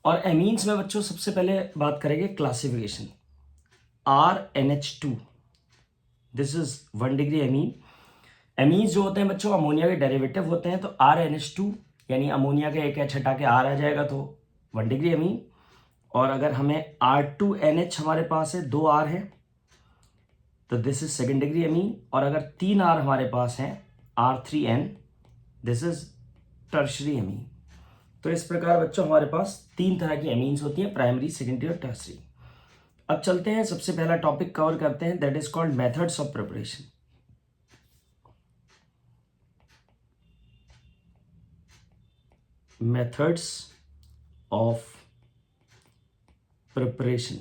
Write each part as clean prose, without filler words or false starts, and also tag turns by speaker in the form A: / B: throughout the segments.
A: और एमीन्स में बच्चों सबसे पहले बात करेंगे classification. RNH2, this is 1 degree amine. Amines जो होते हैं बच्चों अमोनिया के डेरिवेटिव होते हैं, तो RNH2 यानी अमोनिया का एक H हटा के R आ जाएगा तो 1 डिग्री एमीन। और अगर हमें R2NH हमारे पास है, 2 R है, तो this is 2nd degree amine. और अगर 3 R हमारे पास हैं, R3N, this is tertiary amine. तो इस प्रकार बच्चों हमारे पास 3 तरह की एमीन्स होती हैं, प्राइमरी, सेकेंडरी और टर्शरी। अब चलते हैं, सबसे पहला टॉपिक कवर करते हैं, that is called methods of preparation. Methods of preparation.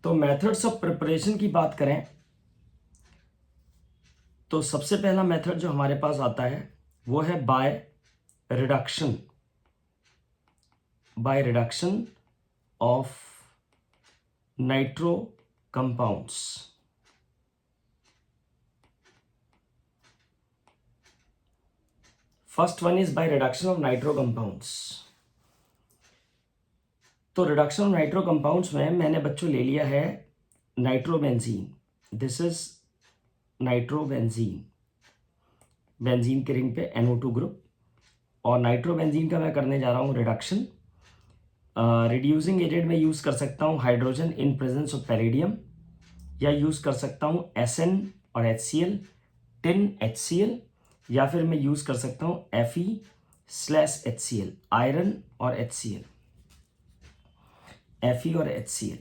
A: तो मेथड्स ऑफ प्रिपरेशन की बात करें तो सबसे पहला मेथड जो हमारे पास आता है वो है by reduction, bye reduction of nitro compounds. First one is by reduction of nitro compounds. तो रिडक्शन ऑफ नाइट्रो कंपाउंड्स में मैंने बच्चों ले लिया है nitrobenzene, this is nitrobenzene, benzene के रिंग पे NO2 ग्रुप, और नाइट्रोबेंजीन का मैं करने जा रहा हूँ रिडक्शन। रिड्यूसिंग एजेंट में यूज़ कर सकता हूँ hydrogen in presence of palladium, या यूज़ कर सकता हूँ SN और HCl, टिन HCl, या फिर मैं यूज़ कर सकता हूँ Fe/HCl, आयरन और HCl, Fe और HCl,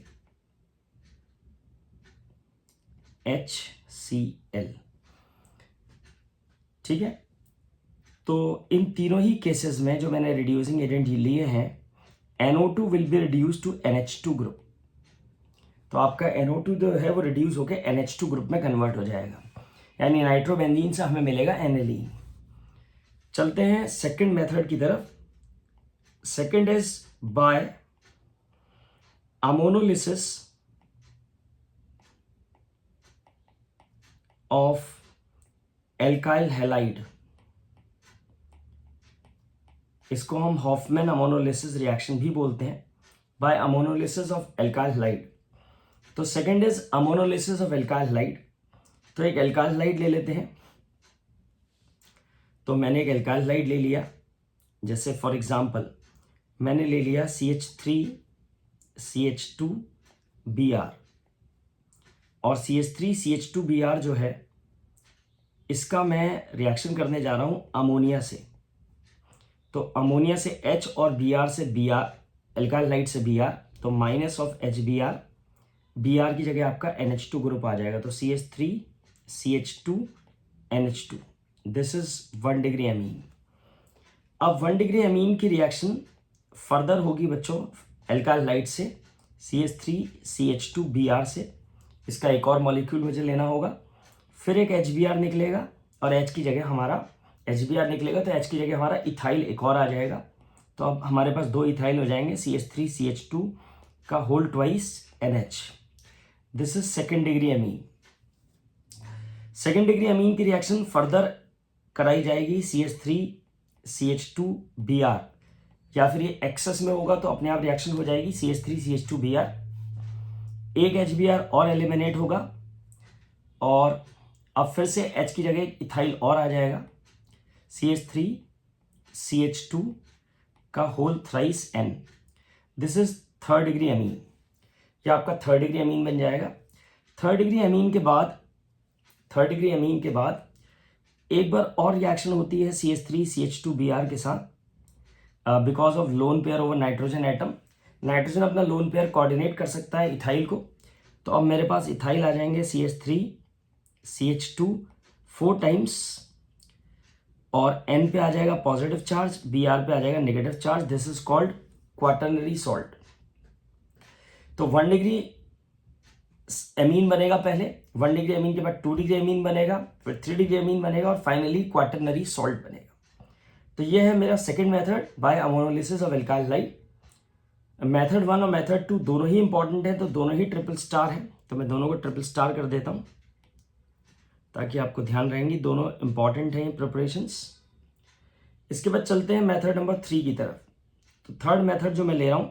A: HCl, ठीक है। तो इन तीनों ही केसेस में जो मैंने रिड्यूसिंग एजेंट लिए हैं, NO2 will be reduce to NH2 group. तो आपका NO2 जो है वो रिड्यूस होकर NH2 ग्रुप में कन्वर्ट हो जाएगा, यानी नाइट्रोबेंजीन से हमें मिलेगा NLE। चलते हैं सेकंड मेथड की तरफ। Second is by ammonolysis of alkyl halide. इसको हम हॉफमैन अमोनोलिसिस रिएक्शन भी बोलते हैं, by ammonolysis of alkyl halide. तो second is ammonolysis of alkyl halide. तो एक एल्काइल हैलाइड ले लेते हैं। तो मैंने एक एल्काइल हैलाइड ले लिया, जैसे फॉर एग्जांपल मैंने ले लिया CH3CH2Br, और CH3CH2Br जो है इसका मैं रिएक्शन करने जा रहा हूं अमोनिया से। तो अमोनिया से H और Br से Br, एल्काइल हैलाइड से Br, तो माइनस ऑफ HBr, Br की जगह आपका NH2 ग्रुप आ जाएगा, तो CH3CH2NH2, this is 1 degree amine. अब 1 डिग्री एमीन की रिएक्शन फर्दर होगी बच्चों एल्काइल हैलाइड से CH3CH2Br से। इसका एक और मॉलिक्यूल मुझे लेना होगा, फिर एक HBr निकलेगा, और H की जगह हमारा HBr निकलेगा, तो H की जगह हमारा इथाइल एक और आ जाएगा। तो अब हमारे पास 2 इथाइल हो जाएंगे, CH3CH2 का whole twice NH, this is 2nd degree amine. 2nd degree amine की रिएक्शन फर्दर कराई जाएगी CH3CH2Br, या फिर ये एक्सेस में होगा तो अपने आप रिएक्शन हो जाएगी CH3CH2Br, एक HBr और एलिमिनेट होगा, और अब फिर से H की जगह इथाइल और आ जाएगा, CH3CH2 का whole thrice N, this is 3rd degree amine. यह आपका 3rd डिग्री एमीन बन जाएगा। 3rd डिग्री एमीन के बाद एक बार और रिएक्शन होती है CH3CH2Br के साथ, because of lone pair over nitrogen atom. Nitrogen अपना लोन पेयर कोऑर्डिनेट कर सकता है इथाइल को, तो अब मेरे पास इथाइल आ जाएंगे CH3CH2 4 टाइम्स, और N पे आ जाएगा पॉजिटिव चार्ज, Br पे आ जाएगा negative charge, this is called quaternary salt. तो 1 डिग्री एमीन बनेगा पहले, 1 डिग्री एमीन के बाद 2 डिग्री एमीन बनेगा, फिर 3 डिग्री एमीन बनेगा, और फाइनली क्वाटर्नरी सॉल्ट बनेगा। तो ये है मेरा second method by ammonolysis of alkyl halide. Method 1 और मेथड 2 दोनों ही इंपॉर्टेंट है, तो दोनों ही ट्रिपल स्टार है, तो मैं दोनों को ट्रिपल स्टार कर देता हूं ताकि आपको ध्यान रहेंगी, दोनों इंपॉर्टेंट हैं प्रिपरेशंस। इसके बाद चलते हैं मेथड नंबर 3 की तरफ। तो थर्ड मेथड जो मैं ले रहा हूं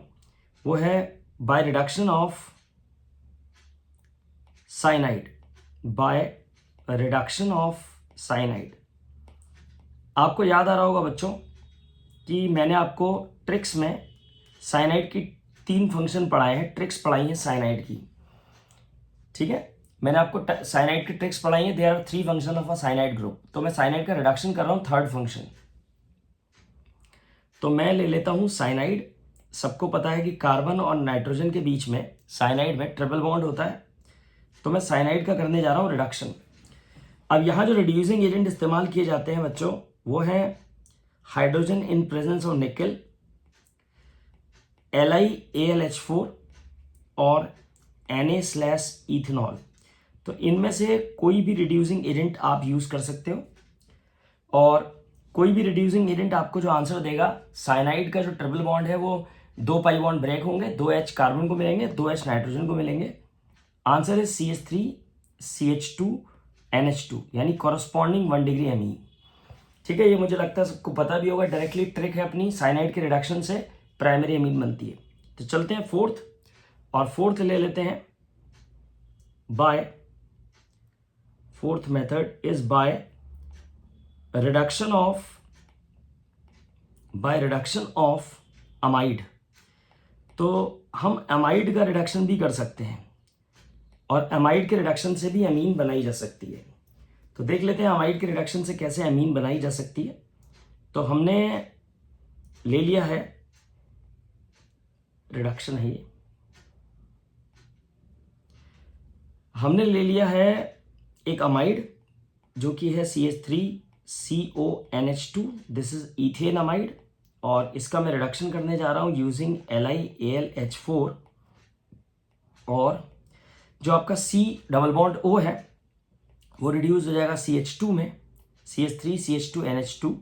A: वो है bye reduction of cyanide, bye reduction of cyanide. आपको याद आ रहा होगा बच्चों कि मैंने आपको ट्रिक्स में साइनाइड की 3 फंक्शन पढ़ाए हैं, ट्रिक्स पढ़ाई हैं साइनाइड की, ठीक है। मैंने आपको साइनाइड की ट्रिक्स पढ़ाई है। There are 3 function of a cyanide group. तो मैं साइनाइड का रिडक्शन कर रहा हूं थर्ड फंक्शन। तो मैं ले लेता हूं साइनाइड। सबको पता है कि कार्बन और नाइट्रोजन के बीच में साइनाइड में ट्रिपल बॉन्ड होता है। तो मैं साइनाइड का करने जा रहा हूं रिडक्शन। अब यहां जो रिड्यूसिंग एजेंट इस्तेमाल किए जाते हैं बच्चों वो है हाइड्रोजन इन प्रेजेंस ऑफ निकल, LiAlH4 और Na/इथेनॉल। तो इनमें से कोई भी रिड्यूसिंग एजेंट आप यूज कर सकते हो, और कोई भी रिड्यूसिंग एजेंट आपको जो आंसर देगा, साइनाइड का जो ट्रिपल बॉन्ड है वो 2 पाई बॉन्ड ब्रेक होंगे, 2 H कार्बन को मिलेंगे, 2 H नाइट्रोजन को मिलेंगे। आंसर है CH3 CH2 NH2, यानी कॉरस्पॉन्डिंग 1 डिग्री एमीन। ठीक है, ये मुझे लगता है सबको पता भी होगा। डायरेक्टली ट्रिक है अपनी, साइनाइड के रिडक्शन से प्राइमरी एमीन बनती है। तो चलते हैं फोर्थ, और फोर्थ ले लेते हैं by, fourth method is by reduction of amide. तो हम अमाइड का रिडक्शन भी कर सकते हैं, और अमाइड के रिडक्शन से भी अमीन बनाई जा सकती है। तो देख लेते हैं अमाइड के रिडक्शन से कैसे अमीन बनाई जा सकती है। तो हमने ले लिया है, रिडक्शन है ये, हमने ले लिया है एक अमाइड जो कि है CH3CONH2, this is ethane amide, और इसका मैं रिडक्शन करने जा रहा हूं यूजिंग LiAlH4, और जो आपका C डबल बॉन्ड O है वो रिड्यूस हो जाएगा CH2 में, CH3CH2NH2,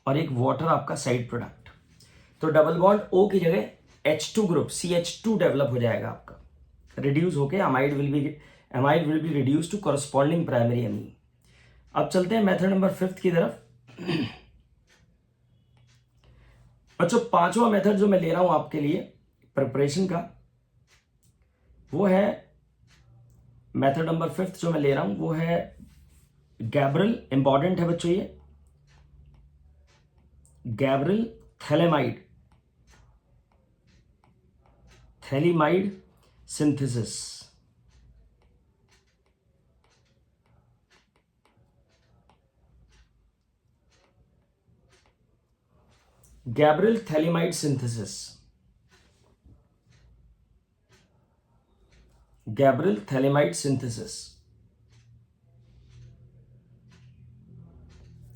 A: और एक वाटर आपका साइड प्रोडक्ट। तो डबल बॉन्ड O की जगह H2 ग्रुप CH2 डेवलप हो जाएगा आपका, रिड्यूस होके amide will be reduce to corresponding primary amine. अब चलते हैं मेथड नंबर 5 की तरफ। बच्चों, 5वां मेथड जो मैं ले रहा हूं आपके लिए प्रिपरेशन का वो है, मेथड नंबर 5 जो मैं ले रहा हूं वो है गैब्रियल। इंपॉर्टेंट है बच्चों ये, Gabriel phthalimide synthesis. Gabriel phthalimide synthesis, Gabriel phthalimide synthesis,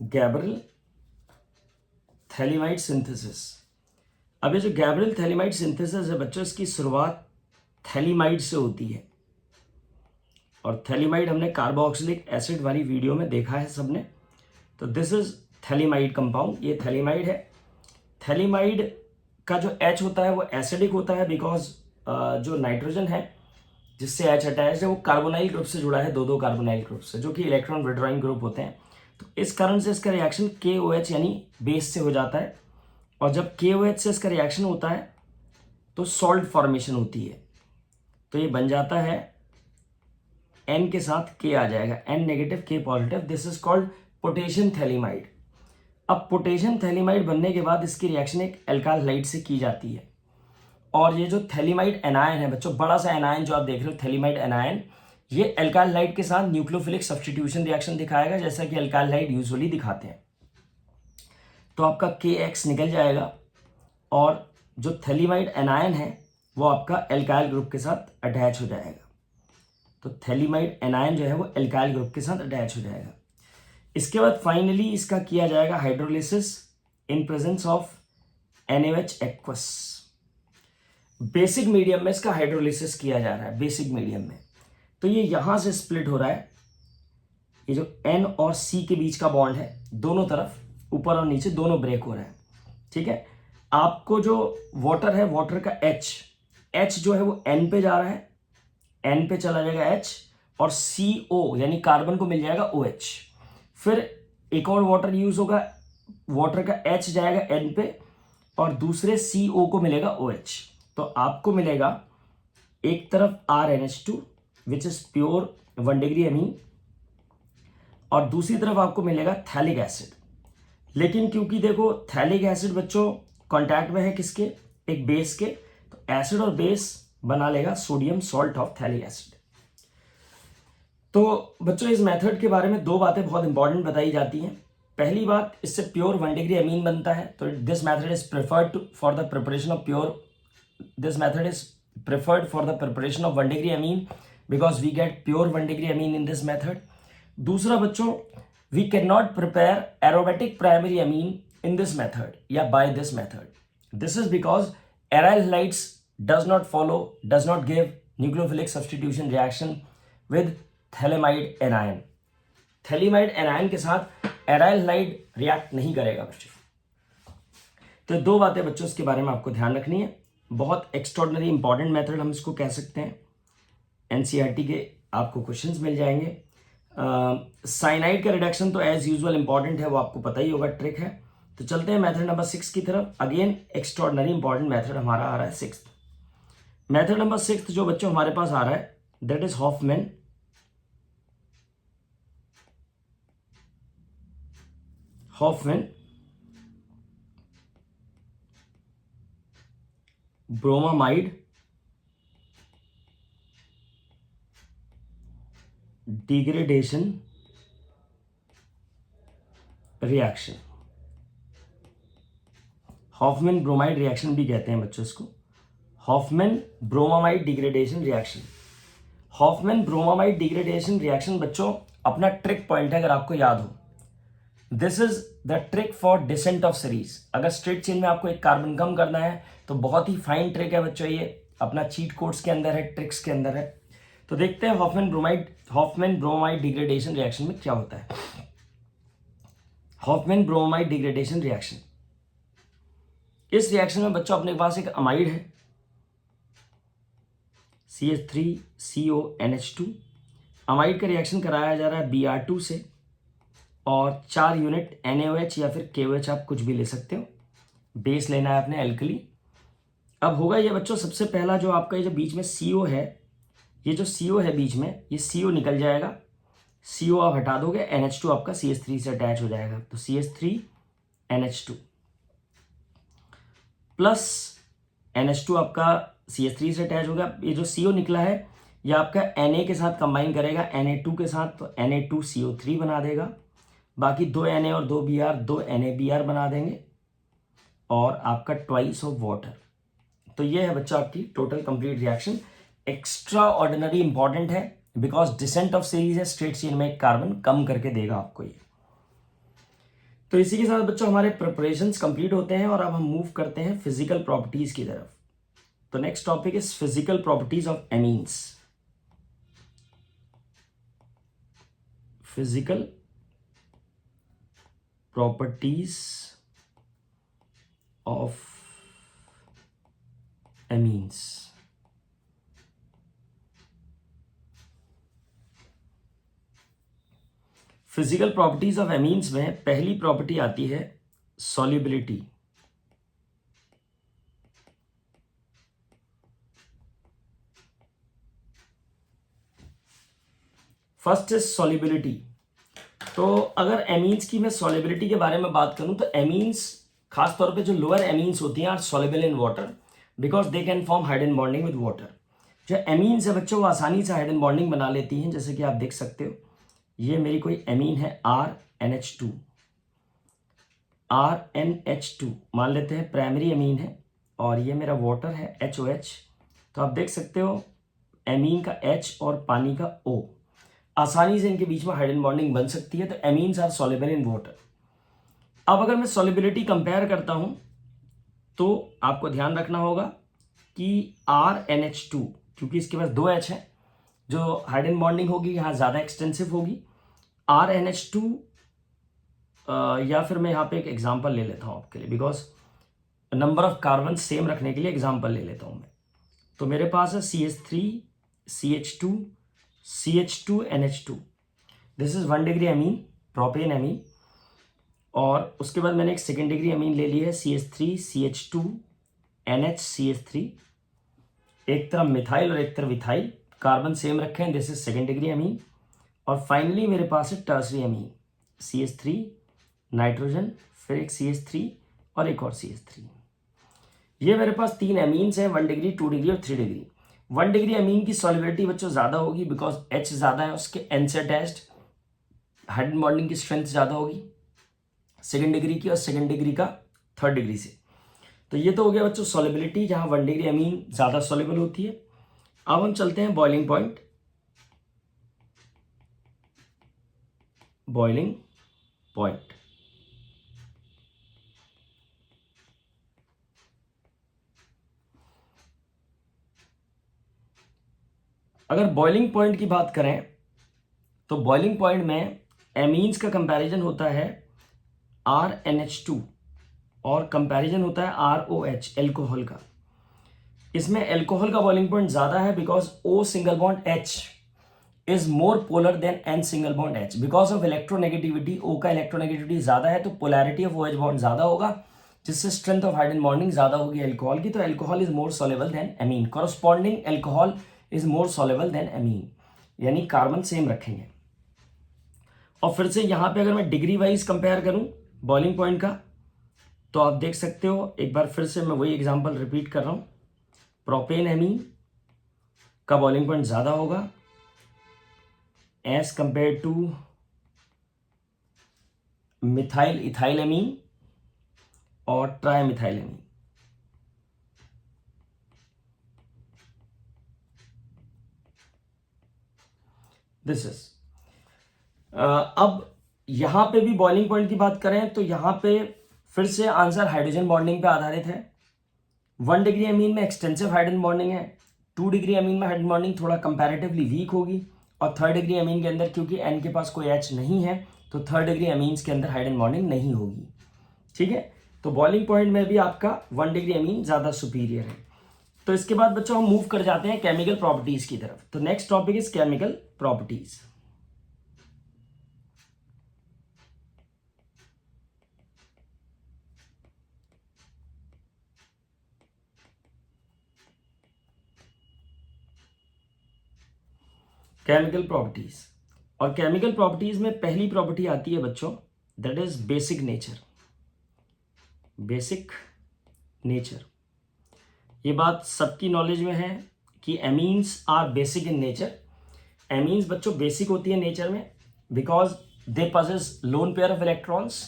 A: Gabriel phthalimide synthesis. अब ये जो गैब्रियल थैलीमाइड सिंथेसिस है बच्चों, इसकी शुरुआत थैलीमाइड से होती है, और थैलीमाइड हमने कार्बोक्सिलिक एसिड वाली वीडियो में देखा है सबने। तो दिस इज थैलीमाइड कंपाउंड, ये थैलीमाइड है। थैलीमाइड का जो H होता है वो एसिडिक होता है, बिकॉज जो नाइट्रोजन है जिससे H अटैच है वो कार्बोनाइल ग्रुप से जुड़ा है, दो कार्बोनाइल ग्रुप से, जो कि इलेक्ट्रॉन विड्रॉइंग ग्रुप होते हैं। तो इस कारण से इसका रिएक्शन KOH यानी बेस से हो जाता है, और जब KOH से इसका रिएक्शन होता है तो सॉल्ट फॉर्मेशन होती है। तो ये बन जाता है N के साथ K आ जाएगा, N negative K positive, this is called potassium phthalimide. अब पोटेशियम थैलीमाइड बनने के बाद इसकी रिएक्शन एक एल्काइल हाइड से की जाती है, और ये जो थैलीमाइड एनायन है बच्चों, बड़ा सा एनायन जो आप देख रहे हो थैलीमाइड एनायन, ये एल्काइल हाइड के साथ न्यूक्लियोफिलिक सब्स्टिट्यूशन रिएक्शन दिखाएगा, जैसा कि एल्काइल हाइड यूजुअली दिखाते हैं। तो आपका KX निकल जाएगा, और जो थैलीमाइड एनायन है वो आपका एल्काइल ग्रुप के साथ अटैच हो जाएगा। तो थैलीमाइड एनायन जो है वो एल्काइल ग्रुप के साथ अटैच हो जाएगा। इसके बाद फाइनली इसका किया जाएगा hydrolysis in presence of NaOH aqueous. Basic medium में इसका हाइड्रोलिसिस किया जा रहा है, बेसिक मीडियम में। तो ये यहां से स्प्लिट हो रहा है, ये जो N और C के बीच का बॉन्ड है, दोनों तरफ ऊपर और नीचे दोनों ब्रेक हो रहा है। ठीक है, आपको जो वाटर है, वाटर का H जो है वो N पे जा रहा है, N पे चला जाएगा H, और CO यानी कार्बन को मिल जाएगा OH। फिर एक और वाटर यूज होगा वाटर का H जाएगा N पे और दूसरे CO को मिलेगा OH। तो आपको मिलेगा एक तरफ RNH2 which is pure 1 degree अमीन और दूसरी तरफ आपको मिलेगा थैलिक एसिड। लेकिन क्योंकि देखो थैलिक एसिड बच्चों कांटेक्ट में है किसके, एक बेस के, तो एसिड और बेस बना लेगा sodium salt of phthalic acid. तो बच्चों इस मेथड के बारे में दो बातें बहुत इंपॉर्टेंट बताई जाती हैं। पहली बात, इससे प्योर 1 डिग्री अमीन बनता है, तो this method is preferred for the preparation of pure, this method is preferred for the preparation of 1 degree amine because we get pure 1 degree amine in this method. दूसरा बच्चों, we can not prepare aromatic primary amine in this method या by this method. This is because aryl halides does not give nucleophilic substitution reaction with thalidomide anion. thalidomide anion के साथ aryl halide react नहीं करेगा बच्चों। तो दो बातें बच्चों इसके बारे में आपको ध्यान रखनी है। बहुत एक्स्ट्रॉर्डिनरी इंपॉर्टेंट मेथड हम इसको कह सकते हैं। एनसीईआरटी के आपको क्वेश्चंस मिल जाएंगे। साइनाइड का रिडक्शन तो एज यूजुअल इंपॉर्टेंट है, वो आपको पता ही होगा, ट्रिक है। तो चलते हैं मेथड नंबर 6 की तरफ। अगेन एक्स्ट्रॉर्डिनरी इंपॉर्टेंट मेथड हमारा आ रहा है 6th। मेथड नंबर 6 जो बच्चों हमारे पास आ रहा है that is Hofmann bromamide degradation reaction. Hoffmann bromide reaction भी कहते हैं बच्चों इसको, Hofmann bromamide degradation reaction. Hofmann bromamide degradation reaction बच्चों अपना ट्रिक पॉइंट है, अगर आपको याद हो, this is the trick for descent of series. अगर स्ट्रेट चेन में आपको एक कार्बन कम करना है तो बहुत ही फाइन ट्रिक है बच्चों, ये अपना चीट कोड्स के अंदर है, ट्रिक्स के अंदर है। तो देखते हैं हॉफमैन ब्रोमाइड डिग्रेडेशन रिएक्शन में क्या होता है। हॉफमैन ब्रोमाइड डिग्रेडेशन रिएक्शन, इस रिएक्शन में बच्चों अपने पास एक अमाइड है CH3CONH2। अमाइड का रिएक्शन कराया जा रहा है Br2 से और 4 यूनिट NaOH या फिर KOH, आप कुछ भी ले सकते हो। बेस लेना है अपने एल्कली। अब होगा ये बच्चों, सबसे पहला जो आपका ये जो बीच में CO है, ये जो CO है बीच में, ये CO निकल जाएगा। CO आप हटा दोगे, NH2 आपका CH3 से अटैच हो जाएगा, तो CH3NH2 प्लस NH2 आपका CH3 से अटैच होगा। ये जो CO निकला है ये आपका Na के साथ कंबाइन करेगा Na2 के साथ, तो Na2CO3 बना देगा। बाकी 2 Na और 2 Br, 2 NaBr बना देंगे और आपका ट्वाइस ऑफ वाटर। तो ये है बच्चा आपकी total complete reaction. Extra ordinary important है बिकॉज डिसेंट ऑफ सीरीज है, स्ट्रेट चेन में एक कार्बन कम करके देगा आपको ये। तो इसी के साथ बच्चों हमारे प्रिपरेशंस कंप्लीट होते हैं और अब हम मूव करते हैं फिजिकल प्रॉपर्टीज की तरफ। तो next topic is physical properties of amines. Physical properties of amines. Physical properties of amines में पहली प्रॉपर्टी आती है सॉल्युबिलिटी। First is solubility. तो अगर एमीन्स की मैं सॉल्युबिलिटी के बारे में बात करूं तो एमीन्स खासतौर पे जो लोअर एमीन्स होती हैं are soluble in water because they can form hydrogen bonding with water. जो एमीन्स है बच्चों वो आसानी से हाइड्रोजन बॉन्डिंग बना लेती हैं, जैसे कि आप देख सकते हो ये मेरी कोई एमीन है RNH2 मान लेते हैं प्राइमरी एमीन है और ये मेरा वाटर है HOH। तो आप देख सकते हो एमीन का H और पानी का O, आसानी से इनके बीच में हाइड्रोजन बॉन्डिंग बन सकती है। तो amines are soluble in water. अब अगर मैं सॉल्युबिलिटी कंपेयर करता हूं तो आपको ध्यान रखना होगा कि RNH2 क्योंकि इसके पास 2 H है, जो हाइड्रोजन बॉन्डिंग होगी यहाँ ज़्यादा एक्सटेंसिव होगी। RNH2 या फिर मैं यहाँ पे एक एग्जांपल ले लेता हूँ आपके लिए because number of carbon same रखने के लिए एग्जांपल ले लेता हूँ मैं। तो मेरे पास है CH3 CH2 CH2 NH2। This is 1 degree amine, propane amine. और उसके बाद मैंने एक सेकेंड डिग्री अमीन ले ली है CH3 CH2 NHCH3, एक तरफ मिथाइल और एक तरफ इथाइल, कार्बन सेम रखे हैं, this is second degree amine. और फाइनली मेरे पास है टर्सरी अमीन CH3 नाइट्रोजन, फिर एक CH3 और एक और CH3। ये मेरे पास 3 अमीन्स हैं, 1 डिग्री 2 डिग्री और 3 डिग्री। 1 डिग्री अमीन की सॉलिबिलिटी बच्चों ज़्यादा होगी बिकॉज H ज़्यादा है उसके, N से अटैच्ड, हाइड्रोजन बॉन्डिंग की स्ट्रेंथ ज़्यादा होगी सेकेंड डिग्री की और सेकेंड डिग्री का थर्ड डिग्री से। तो ये तो हो गया बच्चों सॉलिबिलिटी, जहाँ 1 डिग्री अमीन ज़्यादा सॉल्युबल होती है। अब हम चलते हैं बॉइलिंग पॉइंट। बॉइलिंग पॉइंट अगर बॉइलिंग पॉइंट की बात करें तो बॉइलिंग पॉइंट में एमीन्स का कंपैरिजन होता है RNH2 और कंपैरिजन होता है ROH एल्कोहल का। इसमें एल्कोहल का बॉइलिंग पॉइंट ज़्यादा है because O single bond H is more polar than N single bond H। Because of electronegativity, O का इलेक्ट्रोनेगेटिविटी ज़्यादा है तो पोलैरिटी ऑफ OH बॉन्ड ज़्यादा होगा, जिससे स्ट्रेंथ ऑफ हाइड्रोजन बॉन्डिंग ज़्यादा होगी एल्कोहल की। तो alcohol is more soluble than amine, corresponding alcohol is more soluble than amine, यानी कार्बन सेम रखेंगे। और फिर से यहाँ पे अगर मैं डिग्री वाइज कंपेयर करूँ बॉइलिंग पॉइंट का, तो आप देख सकते हो, एक बार फिर से मैं वही एग्जांपल रिपीट कर रहा हूँ। प्रोपेन एमीन का बॉइलिंग पॉइंट ज़्यादा होगा as compare to methyl ethyl amine और ट्राइमिथाइल एमीन। दिस इज अब यहां पे भी बॉइलिंग पॉइंट की बात करें तो यहां पे फिर से आंसर हाइड्रोजन बॉन्डिंग पे आधारित है। 1 डिग्री अमीन में एक्सटेंसिव हाइड्रोजन बॉन्डिंग है, 2 डिग्री अमीन में हाइड्रोजन बॉन्डिंग थोड़ा कंपैरेटिवली वीक होगी, और 3rd डिग्री अमीन के अंदर क्योंकि N के पास कोई H नहीं है तो 3rd डिग्री अमीन्स के अंदर हाइड्रोजन बॉन्डिंग नहीं होगी। ठीक है, तो बॉइलिंग पॉइंट में भी आपका 1 डिग्री अमीन ज़्यादा सुपीरियर है। तो इसके बाद बच्चों हम मूव कर जाते हैं केमिकल प्रॉपर्टीज की तरफ। तो next topic is chemical properties. Chemical properties, और केमिकल प्रॉपर्टीज में पहली प्रॉपर्टी आती है बच्चों, that is basic nature. Basic nature, ये बात सबकी नॉलेज में है कि amines are basic in nature. Amines बच्चों बेसिक होती है नेचर में because they possess lone pair of electrons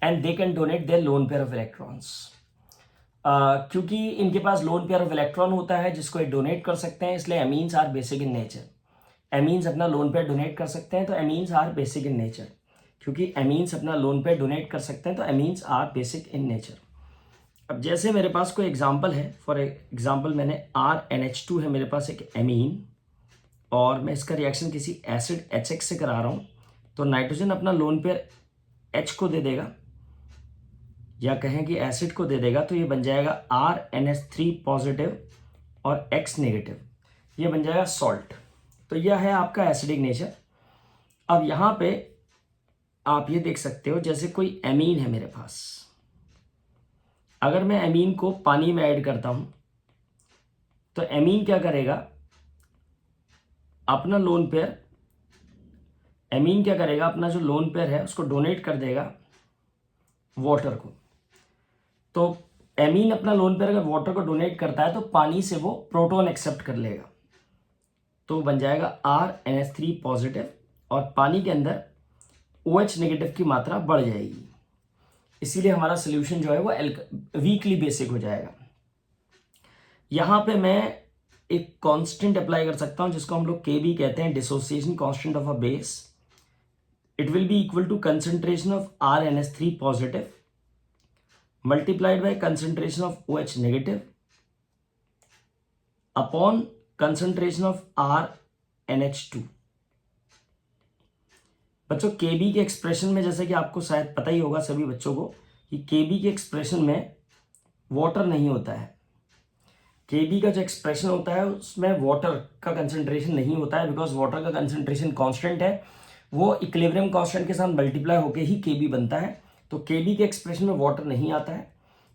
A: and they can donate their lone pair of electrons. क्योंकि इनके पास लोन पेयर ऑफ इलेक्ट्रॉन होता है जिसको ये डोनेट कर सकते हैं, इसलिए amines are basic in nature. Amines अपना लोन पेयर डोनेट कर सकते हैं तो amines are basic in nature. क्योंकि एमीन्स अपना लोन पेयर डोनेट कर सकते हैं तो amines are basic in nature. अब जैसे मेरे पास कोई एग्जांपल है, फॉर एग्जांपल मैंने RNH2 है मेरे पास एक एमीन, और मैं इसका रिएक्शन किसी एसिड HX से करा रहा हूँ, तो नाइट्रोजन अपना लोन पेयर H को दे देगा, या कहें कि एसिड को दे देगा, तो ये बन जाएगा RNH3 पॉजिटिव और X नेगेटिव, ये बन जाएगा सॉल्ट। तो यह है आपका एसिडिक नेचर। अब यहाँ पे आप ये देख सकते हो, जैसे कोई एमीन है मेरे पास, अगर मैं एमीन को पानी में ऐड करता हूं तो एमीन क्या करेगा, अपना लोन पेयर, एमीन क्या करेगा, अपना जो लोन पेयर है उसको डोनेट कर देगा वाटर को। तो एमीन अपना लोन पेयर अगर वाटर को डोनेट करता है तो पानी से वो प्रोटॉन एक्सेप्ट कर लेगा, तो बन जाएगा RNH3 पॉजिटिव, और पानी के अंदर OH नेगेटिव की मात्रा बढ़ जाएगी, इसीलिए हमारा सोल्यूशन जो है वो वीकली बेसिक हो जाएगा। यहाँ पे मैं एक कांस्टेंट अप्लाई कर सकता हूँ जिसको हम लोग KB कहते हैं, dissociation constant of a base. It will be equal to concentration of RNH3 positive multiplied by concentration of OH negative upon concentration of RNH2। बच्चों KB के एक्सप्रेशन में, जैसे कि आपको शायद पता ही होगा सभी बच्चों को, कि KB के एक्सप्रेशन में वाटर नहीं होता है। KB का जो एक्सप्रेशन होता है उसमें वाटर का कंसंट्रेशन नहीं होता है, बिकॉज वाटर का कंसंट्रेशन कांस्टेंट है, वो इक्विलिब्रियम कांस्टेंट के साथ मल्टीप्लाई होकर ही KB बनता है। तो Kb के एक्सप्रेशन में वाटर नहीं आता है।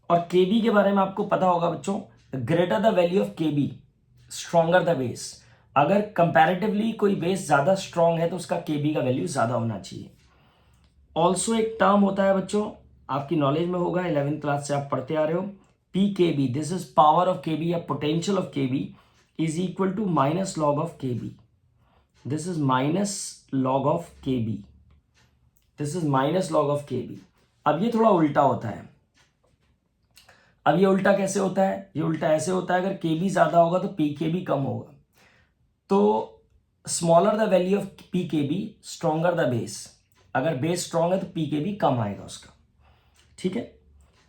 A: और Kb के बारे में आपको पता होगा बच्चों, greater the value of Kb stronger the base. अगर कंपैरेटिवली कोई बेस ज्यादा स्ट्रॉन्ग है तो उसका Kb का वैल्यू ज्यादा होना चाहिए। ऑल्सो एक टर्म होता है बच्चों, आपकी नॉलेज में होगा, 11th क्लास से आप पढ़ते आ रहे हो, PKB, this is power of Kb या potential of Kb is equal to minus log of Kb। This is minus log of Kb, this is minus log of Kb। अब ये थोड़ा उल्टा होता है। अब ये उल्टा कैसे होता है? ये उल्टा ऐसे होता है, अगर Kb ज्यादा होगा तो PKB कम होगा। तो smaller the value of PKB stronger the base. अगर बेस स्ट्रॉन्ग है तो PKB कम आएगा उसका, ठीक है।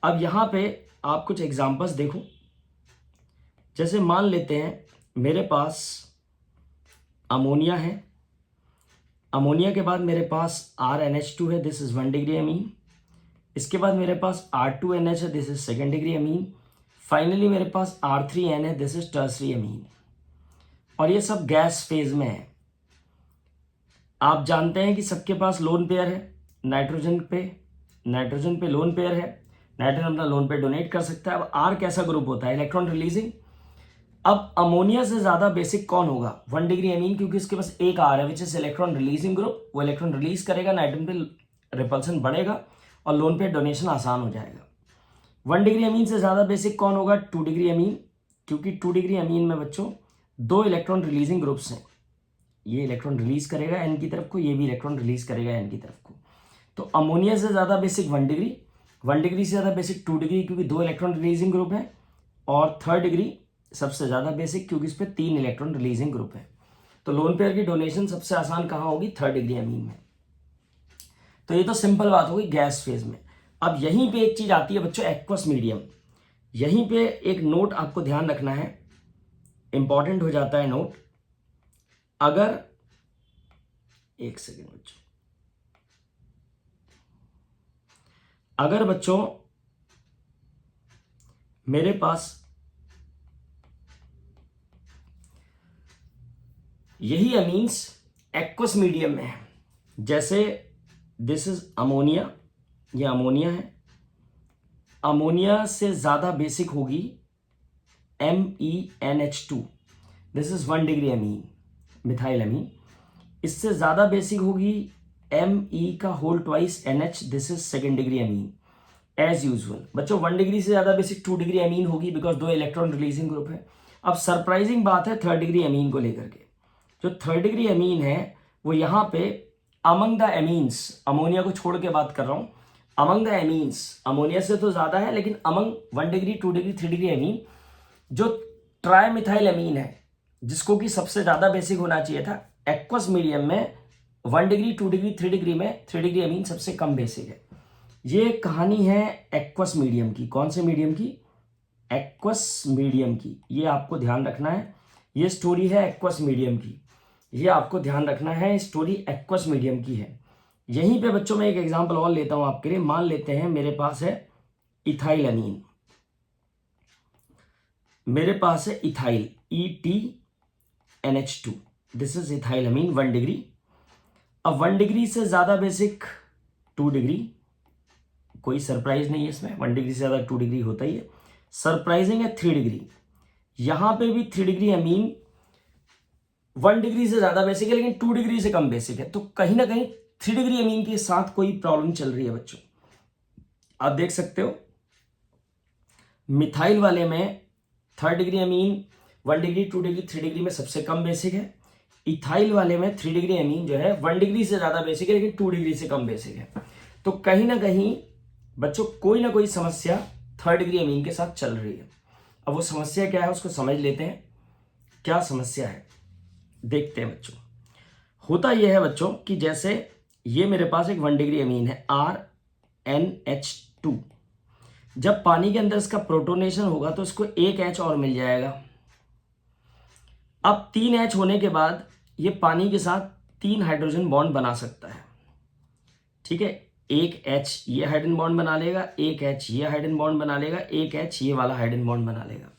A: अब यहां पे आप कुछ एग्जांपल्स देखो, जैसे मान लेते हैं मेरे पास अमोनिया है, अमोनिया के बाद मेरे पास RNH2 है, दिस इज 1 डिग्री अमीन। इसके बाद मेरे पास R2NH है, this is 2nd degree Amin. Finally मेरे पास R3N है, दिस इज टर्सरी अमीन। और ये सब गैस फेज में है। आप जानते हैं कि सबके पास लोन पेयर है, नाइट्रोजन पे लोन पेयर है, नाइट्रोजन अपना लोन पेयर डोनेट कर सकता है। अब R कैसा ग्रुप होता है? Electron releasing. अब अमोनिया से ज्यादा बेसिक कौन होगा? 1 डिग्री अमीन, क्योंकि इसके पास एक R है which is electron releasing group. वो इलेक्ट्रॉन रिलीज करेगा, नाइट्रोजन पे रिपल्सन बढ़ेगा और लोन पेयर डोनेशन आसान हो जाएगा। 1 डिग्री अमीन से ज्यादा बेसिक कौन होगा? 2 डिग्री अमीन, क्योंकि 2 डिग्री अमीन में बच्चों 2 इलेक्ट्रॉन रिलीजिंग ग्रुप्स हैं। ये इलेक्ट्रॉन रिलीज करेगा एन की तरफ को, ये भी इलेक्ट्रॉन रिलीज करेगा एन की तरफ को। तो अमोनिया से ज्यादा बेसिक 1 डिग्री, 1 डिग्री से ज्यादा बेसिक 2 डिग्री, क्योंकि 2 इलेक्ट्रॉन रिलीजिंग ग्रुप है। और 3rd डिग्री सबसे ज्यादा बेसिक, क्योंकि इस पे 3 इलेक्ट्रॉन रिलीजिंग ग्रुप है। तो लोन पेयर की डोनेशन सबसे आसान कहाँ होगी? 3rd डिग्री अमीन में। तो ये तो सिंपल बात होगी गैस फेज में। अब यहीं पे एक चीज आती है बच्चों, एक्वस मीडियम। यहीं पे एक नोट आपको ध्यान रखना है, इंपॉर्टेंट हो जाता है नोट। अगर एक सेकेंड बच्चों, अगर बच्चों मेरे पास यही अमीन्स एक्वस मीडियम में है, जैसे दिस इज अमोनिया, ये अमोनिया है, अमोनिया से ज्यादा बेसिक होगी MEnH2, this is 1 degree amine, methyl amine. इससे ज्यादा बेसिक होगी Me का whole twice NH, this is 2nd degree amine. As usual बच्चों 1 डिग्री से ज्यादा बेसिक 2 डिग्री अमीन होगी, बिकॉज 2 इलेक्ट्रॉन रिलीजिंग ग्रुप है। अब सरप्राइजिंग बात है 3rd डिग्री अमीन को लेकर के। जो 3rd डिग्री अमीन है वो यहाँ पे अमंग द एमीन्स, अमोनिया को छोड़ के बात कर रहा हूं, अमंग द एमीन्स अमोनिया से तो ज्यादा है, लेकिन among 1 degree 2 degree 3 degree amine जो ट्राइमिथाइल अमीन है, जिसको कि सबसे ज्यादा बेसिक होना चाहिए था, एक्वस मीडियम में 1 डिग्री 2 डिग्री 3 डिग्री में 3 डिग्री अमीन सबसे कम बेसिक है। ये कहानी है एक्वस मीडियम की। कौन से मीडियम की? एक्वस मीडियम की। ये आपको ध्यान रखना है, ये स्टोरी है एक्वस मीडियम की। ये आपको ध्यान रखना है, स्टोरी एक्वस मीडियम की है। यहीं पे बच्चों में एक एग्जांपल और लेता हूं आपके लिए। मान लेते हैं मेरे पास है इथाइल अमीन, मेरे पास है ethyl ETNH2, this is ethyl amine 1 degree. अब 1 डिग्री से ज्यादा बेसिक 2 डिग्री, कोई सरप्राइज नहीं है इसमें, 1 डिग्री से ज्यादा 2 डिग्री होता ही है। सरप्राइजिंग है 3 डिग्री, यहां पे भी 3 डिग्री अमीन 1 डिग्री से ज्यादा बेसिक है, लेकिन 2 डिग्री से कम बेसिक है। तो कहीं ना कहीं 3 डिग्री अमीन के साथ कोई प्रॉब्लम चल रही है बच्चों। आप देख सकते हो मिथाइल वाले में 3rd degree amine 1 degree 2 degree 3 degree में सबसे कम बेसिक है। इथाइल वाले में 3 डिग्री अमीन जो है 1 डिग्री से ज्यादा बेसिक है, लेकिन 2 डिग्री से कम बेसिक है। तो कहीं ना कहीं बच्चों कोई ना कोई समस्या 3rd डिग्री अमीन के साथ चल रही है। अब वो समस्या क्या है उसको समझ लेते हैं। क्या समस्या है देखते हैं बच्चों। होता यह है बच्चों कि जैसे ये मेरे पास एक 1 डिग्री अमीन है RNH2, जब पानी के अंदर इसका प्रोटोनेशन होगा तो इसको एक H और मिल जाएगा। अब 3 H होने के बाद ये पानी के साथ 3 हाइड्रोजन बॉन्ड बना सकता है, ठीक है। एक H ये हाइड्रोजन बॉन्ड बना लेगा, एक H ये हाइड्रोजन बॉन्ड बना लेगा, एक H ये वाला हाइड्रोजन बॉन्ड बना लेगा।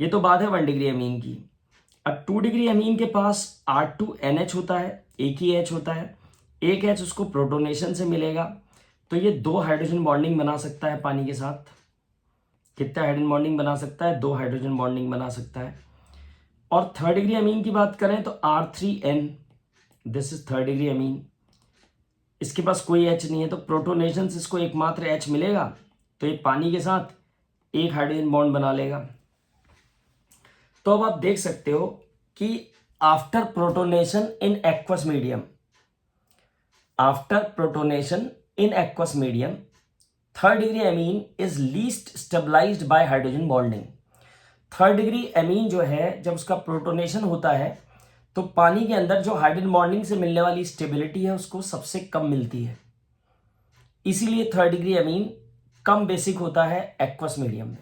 A: ये तो बात है 1 डिग्री अमीन की। अब 2 डिग्री अमीन के पास R2NH होता है, एक ही H होता है, एक H उसको प्रोटोनेशन से मिलेगा, तो ये 2 हाइड्रोजन बॉन्डिंग बना सकता है पानी के साथ। कितना हाइड्रोजन बॉन्डिंग बना सकता है? 2 हाइड्रोजन बॉन्डिंग बना सकता है। और थर्ड डिग्री अमीन की बात करें तो R3N, this is third degree अमीन। इसके पास कोई H नहीं है, तो प्रोटोनेशन से इसको एकमात्र H मिलेगा, तो ये पानी के साथ एक हाइड्रोजन बॉन्ड बना लेगा। तो अब आप देख सकते हो कि after protonation in aqueous medium, after protonation in aqueous medium, third degree amine is least stabilized by hydrogen bonding. Third degree amine जो है, जब उसका प्रोटोनेशन होता है तो पानी के अंदर जो हाइड्रोजन बॉन्डिंग से मिलने वाली स्टेबिलिटी है उसको सबसे कम मिलती है। इसीलिए थर्ड डिग्री अमीन कम बेसिक होता है एक्वस मीडियम में।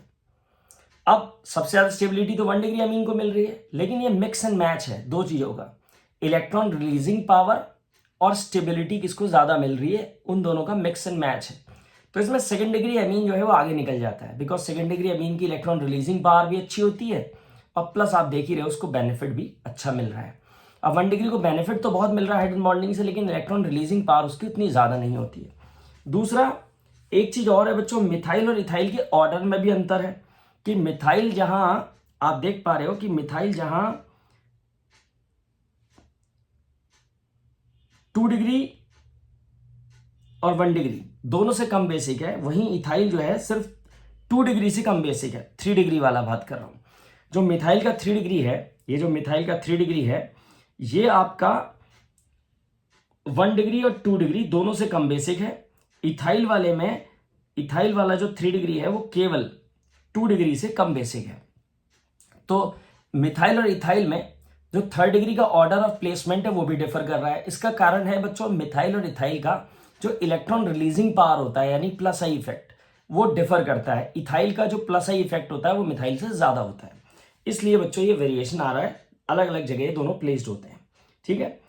A: अब सबसे ज्यादा स्टेबिलिटी तो 1 डिग्री अमीन को मिल रही है, लेकिन ये मिक्स एंड मैच है दो चीजों का, इलेक्ट्रॉन रिलीजिंग पावर और स्टेबिलिटी किसको ज्यादा मिल रही है, उन दोनों का मिक्स एंड मैच है। तो इसमें सेकंड डिग्री अमीन जो है वो आगे निकल जाता है, बिकॉज सेकंड डिग्री अमीन की इलेक्ट्रॉन रिलीजिंग पावर भी अच्छी होती है और प्लस आप देख ही रहे हो उसको बेनिफिट भी अच्छा मिल रहा है। अब 1 डिग्री को बेनिफिट तो बहुत मिल रहा है हाइड्रोजन बॉन्डिंग से, लेकिन इलेक्ट्रॉन रिलीजिंग पावर उसकी उतनी ज्यादा नहीं होती है। दूसरा एक चीज और है बच्चों, मिथाइल और इथाइल के ऑर्डर में भी अंतर है कि मिथाइल जहां आप देख पा रहे हो कि मिथाइल जहां 2 डिग्री और 1 डिग्री दोनों से कम बेसिक है, वहीं इथाइल जो है सिर्फ 2 डिग्री से कम बेसिक है। 3 डिग्री वाला बात कर रहा हूं। जो मिथाइल का 3 डिग्री है, ये जो मिथाइल का 3 डिग्री है, ये आपका 1 डिग्री और 2 डिग्री दोनों से कम बेसिक है। इथाइल वाले में, इथाइल वाला जो 3 डिग्री है वो केवल 2 डिग्री से कम बेसिक है। तो मिथाइल और इथाइल में जो थर्ड डिग्री का ऑर्डर ऑफ प्लेसमेंट है वो भी डिफर कर रहा है। इसका कारण है बच्चों, मिथाइल और इथाइल का जो इलेक्ट्रॉन रिलीजिंग पावर होता है यानी प्लस आई इफेक्ट, वो डिफर करता है। इथाइल का जो प्लस आई इफेक्ट होता है वो मिथाइल से ज्यादा होता है। इसलिए बच्चों ये वेरिएशन आ रहा है, अलग अलग जगह दोनों प्लेस्ड होते हैं। ठीक है,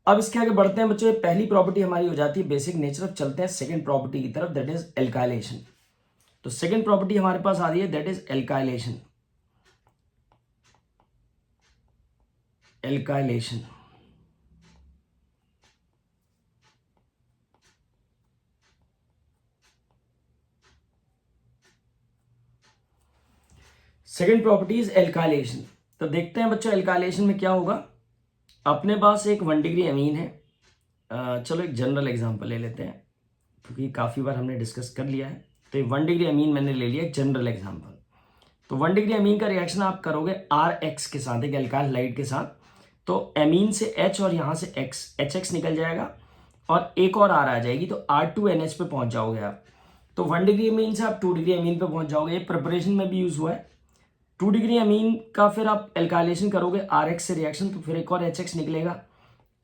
A: अब इसके आगे बढ़ते हैं बच्चों। पहली प्रॉपर्टी हमारी हो जाती है बेसिक नेचर। अब चलते हैं सेकंड प्रॉपर्टी की तरफ, दैट इज एल्काइलेशन। तो सेकंड प्रॉपर्टी हमारे पास आ रही है, that is alkylation. Alkylation second property is alkylation. तो देखते हैं बच्चों एल्काइलेशन में क्या होगा। अपने पास एक 1 डिग्री अमीन है। चलो एक जनरल एग्जांपल ले लेते हैं, क्योंकि काफ़ी बार हमने डिस्कस कर लिया है। तो 1 डिग्री अमीन मैंने ले लिया, एक जनरल एग्जांपल। तो 1 डिग्री अमीन का रिएक्शन आप करोगे RX के साथ, एक एल्काइल हाइड्राइड के साथ। तो अमीन से H और यहाँ से X, HX निकल जाएगा और एक और R आ जाएगी, तो R2NH पे पहुंच जाओगे आप। तो 1 डिग्री अमीन से आप 2 डिग्री अमीन पे पहुंच जाओगे। ये प्रिपरेशन में भी यूज हुआ है। 2 डिग्री अमीन का फिर आप एल्काइलेशन करोगे RX से रिएक्शन, तो फिर एक और HX निकलेगा,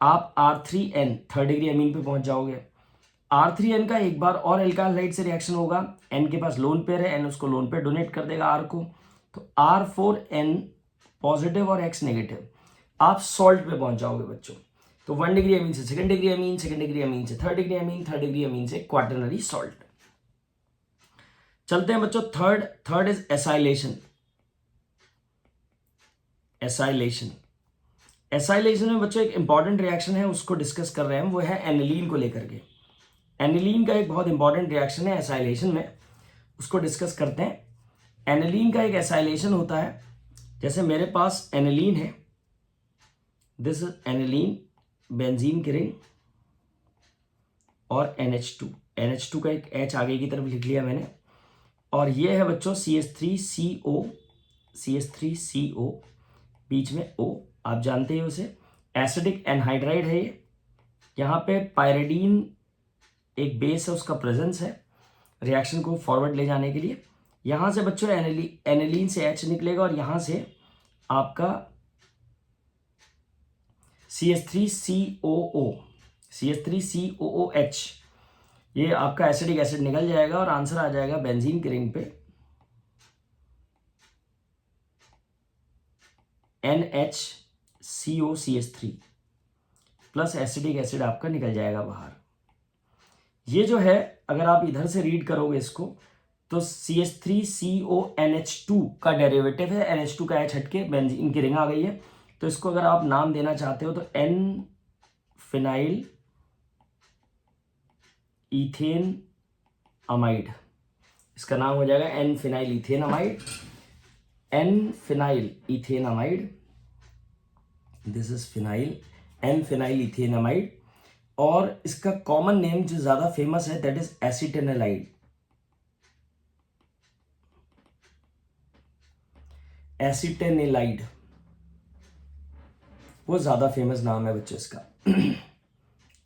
A: आप R3N थर्ड डिग्री अमीन पे पहुंच जाओगे। R3N का एक बार और एल्काइल हाइड्राइड से रिएक्शन होगा, N के पास लोन पेयर है, N उसको लोन पेयर डोनेट कर देगा R को, तो R4N पॉजिटिव और X नेगेटिव, आप सॉल्ट पे पहुंच जाओगे बच्चों। तो 1 डिग्री अमीन से second degree amine, second degree amine से third degree amine, third degree amine से क्वाटरनरी सॉल्ट। चलते हैं बच्चों third is acylation. Acylation acylation में बच्चों एक इंपॉर्टेंट रिएक्शन है, उसको डिस्कस कर रहे हैं हम, वो है एनिलीन को लेकर के। एनिलीन का एक बहुत इंपॉर्टेंट रिएक्शन है एसाइलेशन में, उसको डिस्कस करते हैं। एनिलीन का एक एसाइलेशन होता है, जैसे मेरे पास एनिलीन है, दिस इज एनिलीन, बेंजीन की रिंग और NH2। NH2 का एक H आगे की तरफ लिख लिया मैंने, और ये है बच्चों CH3CO, CH3CO, बीच में O, आप जानते हैं उसे, एसिडिक एनहाइड्राइड है ये। यहाँ पे पायरिडीन एक बेस है, उसका प्रेजेंस है रिएक्शन को फॉरवर्ड ले जाने के लिए। यहाँ से बच्चों एनिलीन से H निकलेगा और यहाँ से आपका CH3COO, CH3COOH, ये आपका एसिडिक एसिड निकल जाएगा और आंसर आ जाएगा बेंजीन की रिंग पे NHCOCH3 प्लस एसिडिक एसिड आपका निकल जाएगा बाहर। ये जो है अगर आप इधर से रीड करोगे इसको, तो CH3CONH2 का डेरिवेटिव है, NH2 का H हटके बेंजीन की रिंग आ गई है। तो इसको अगर आप नाम देना चाहते हो तो N फिनाइल इथेन अमाइड, इसका नाम हो जाएगा N phenyl ethane amide, N phenyl ethane amide, this is phenyl, N phenyl ethane amide. और इसका कॉमन नेम जो ज्यादा फेमस है दैट इज एसिटेनालाइड, एसिटेनालाइड, वो ज्यादा फेमस नाम है बच्चों इसका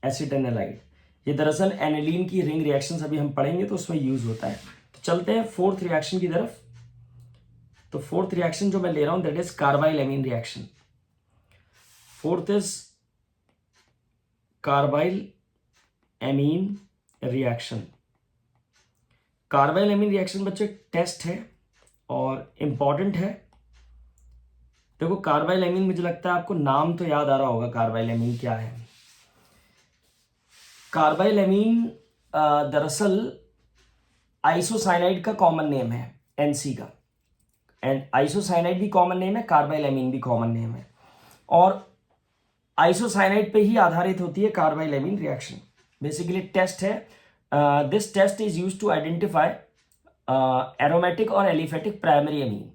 A: एसिटेनालाइड। ये दरअसल एनिलीन की रिंग रिएक्शंस अभी हम पढ़ेंगे तो उसमें यूज होता है। तो चलते हैं फोर्थ रिएक्शन की तरफ। तो फोर्थ रिएक्शन जो मैं ले रहा हूं that is carbyl amine reaction. Fourth is carbyl amine reaction. Carbyl amine reaction बच्चों एक टेस्ट है और इंपॉर्टेंट है। देखो कार्बाइल एमीन, मुझे लगता है आपको नाम तो याद आ रहा होगा कार्बाइल एमीन क्या है। कार्बाइल एमीन दरअसल आइसोसाइनाइड का कॉमन नेम है, एनसी का, एंड आइसोसाइनाइड भी कॉमन नेम है, कार्बाइल एमीन भी कॉमन नेम है, और आइसोसाइनाइड पे ही आधारित होती है carbyl amine reaction. Basically test है, this test is used to identify aromatic और एलिफेटिक प्राइमरी एमीन।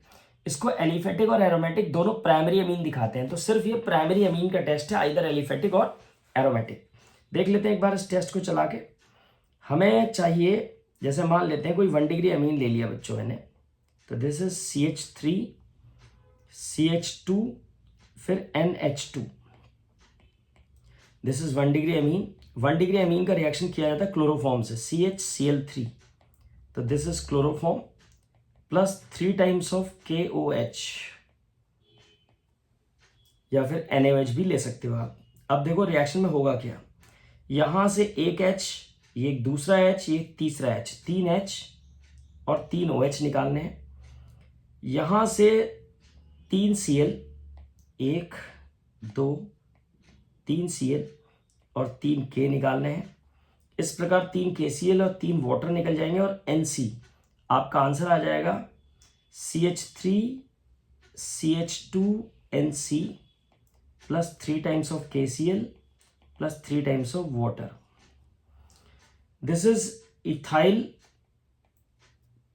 A: इसको एलिफेटिक और एरोमेटिक दोनों प्राइमरी एमीन दिखाते हैं, तो सिर्फ ये प्राइमरी एमीन का टेस्ट है, आइदर एलिफेटिक और एरोमेटिक। देख लेते हैं एक बार इस टेस्ट को चला के। हमें चाहिए, जैसे मान लेते हैं कोई 1 डिग्री अमीन ले लिया बच्चों मैंने, तो दिस इज CH3 CH2 फिर NH2, this is 1 degree Amin. 1 degree अमीन का रिएक्शन किया जाता है क्लोरोफॉर्म से, CHCl3, तो this is chloroform plus 3 times of KOH, या फिर NaOH भी ले सकते हो आप। अब देखो रिएक्शन में होगा क्या, यहां से एक H, ये एक दूसरा H, ये एक तीसरा H, 3 H और 3 OH निकालने हैं। यहां से 3 Cl, 1 2 3 Cl और 3 K निकालने हैं। इस प्रकार 3 KCl और 3 वाटर निकल जाएंगे और NC, आपका आंसर आ जाएगा CH3 CH2 NC plus 3 times of KCl plus 3 times of water. This is ethyl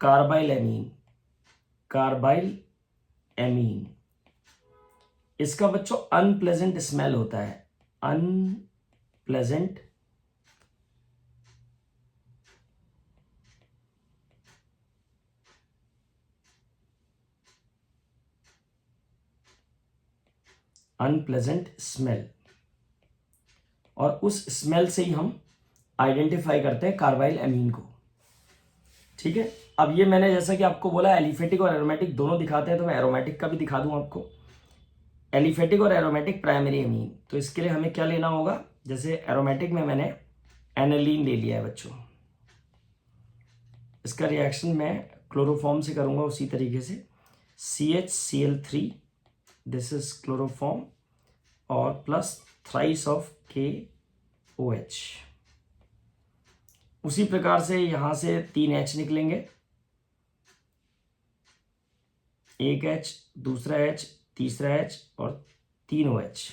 A: carbyl amine, carbyl amine. इसका बच्चों अनप्लेजेंट स्मेल होता है, अनप्लेजेंट अनप्लेजेंट स्मेल, और उस स्मेल से ही हम आइडेंटिफाई करते हैं कार्बाइल एमीन को। ठीक है, अब ये मैंने जैसा कि आपको बोला एलिफेटिक और एरोमेटिक दोनों दिखाते हैं, तो मैं एरोमेटिक का भी दिखा दूं आपको। एलिफेटिक और एरोमेटिक प्राइमरी एमीन, तो इसके लिए हमें क्या लेना होगा, जैसे एरोमेटिक में मैंने एनिलीन ले लिया है बच्चों, इसका रिएक्शन मैं क्लोरोफॉर्म से करूंगा उसी तरीके से, CHCl3, दिस इज क्लोरोफॉर्म और प्लस थ्राइस ऑफ KOH। उसी प्रकार से यहां से 3 H निकलेंगे, एक H, दूसरा H, तीसरा H और 3 OH।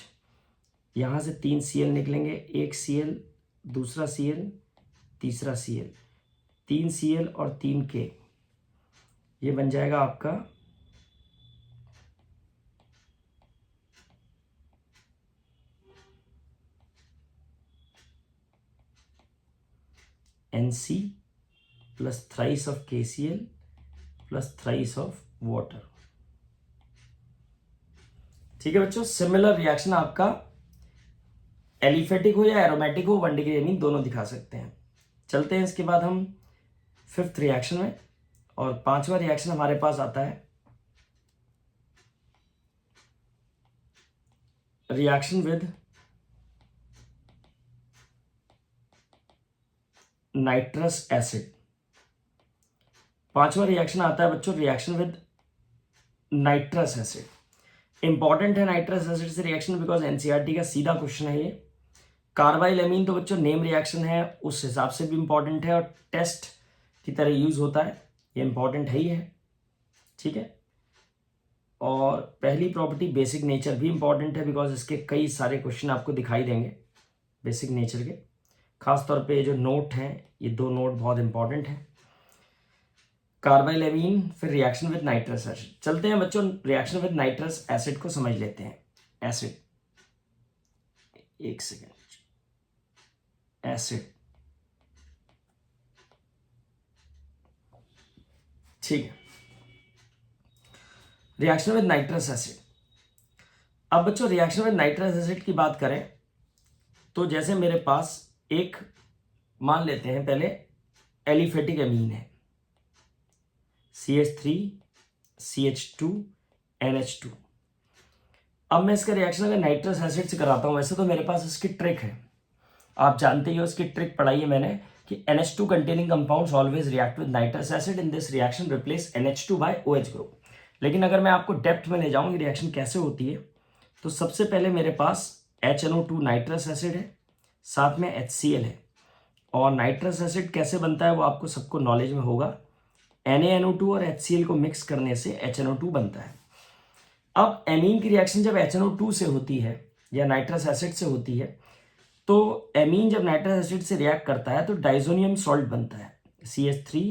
A: यहां से 3 Cl निकलेंगे, एक Cl, दूसरा Cl, तीसरा Cl, 3 Cl और 3 K। ये बन जाएगा आपका NC plus thrice of KCl plus thrice of water. ठीक है बच्चों, सिमिलर रिएक्शन आपका एलिफेटिक हो या एरोमेटिक हो, 1 डिग्री एमीन दोनों दिखा सकते हैं। चलते हैं इसके बाद हम 5th रिएक्शन में, और 5वां रिएक्शन हमारे पास आता है रिएक्शन विद नाइट्रस एसिड। 5वां रिएक्शन आता है बच्चों reaction with nitrous acid. Important है नाइट्रस एसिड से रिएक्शन बिकॉज एनसीईआरटी का सीधा क्वेश्चन है ये। कार्बाइल एमीन तो बच्चों नेम रिएक्शन है, उस हिसाब से भी इंपॉर्टेंट है और टेस्ट की तरह यूज होता है, ये इंपॉर्टेंट है ही है। ठीक है, और पहली प्रॉपर्टी बेसिक नेचर भी इंपॉर्टेंट है बिकॉज इसके कई सारे क्वेश्चन आपको दिखाई देंगे बेसिक नेचर के। खासतौर पे जो नोट हैं, ये 2 नोट बहुत इंपॉर्टेंट हैं। कार्बाइल एमीन, फिर रिएक्शन विद नाइट्रस एसिड। चलते हैं बच्चों रिएक्शन विद नाइट्रस एसिड को समझ लेते हैं। एसिड, एक सेकेंड, एसिड, ठीक है, रिएक्शन विद नाइट्रस एसिड। अब बच्चों रिएक्शन विद नाइट्रस एसिड की बात करें तो जैसे मेरे पास एक, मान लेते हैं पहले एलिफेटिक एमीन है, CH3 CH2 NH2। अब मैं इसका रिएक्शन अगर नाइट्रस एसिड से कराता हूं, वैसे तो मेरे पास इसकी ट्रिक है, आप जानते ही हो, इसकी ट्रिक पढ़ाई है मैंने कि NH2 containing compounds always react with nitrous acid in this reaction replace NH2 by OH group। लेकिन अगर मैं आपको डेप्थ में ले जाऊं ये रिएक्शन कैसे होती है, तो सबसे पहले मेरे पास HNO2 नाइट्रस एसिड है, साथ में HCl है। और नाइट्रस एसिड कैसे बनता है वो आपको सबको नॉलेज में होगा, NaNO2 और HCl को मिक्स करने से HNO2 बनता है। अब एमीन की रिएक्शन जब HNO2 से होती है या नाइट्रस एसिड से होती है, तो एमीन जब नाइट्रस एसिड से रिएक्ट करता है तो डाइजोनियम सॉल्ट बनता है, CH3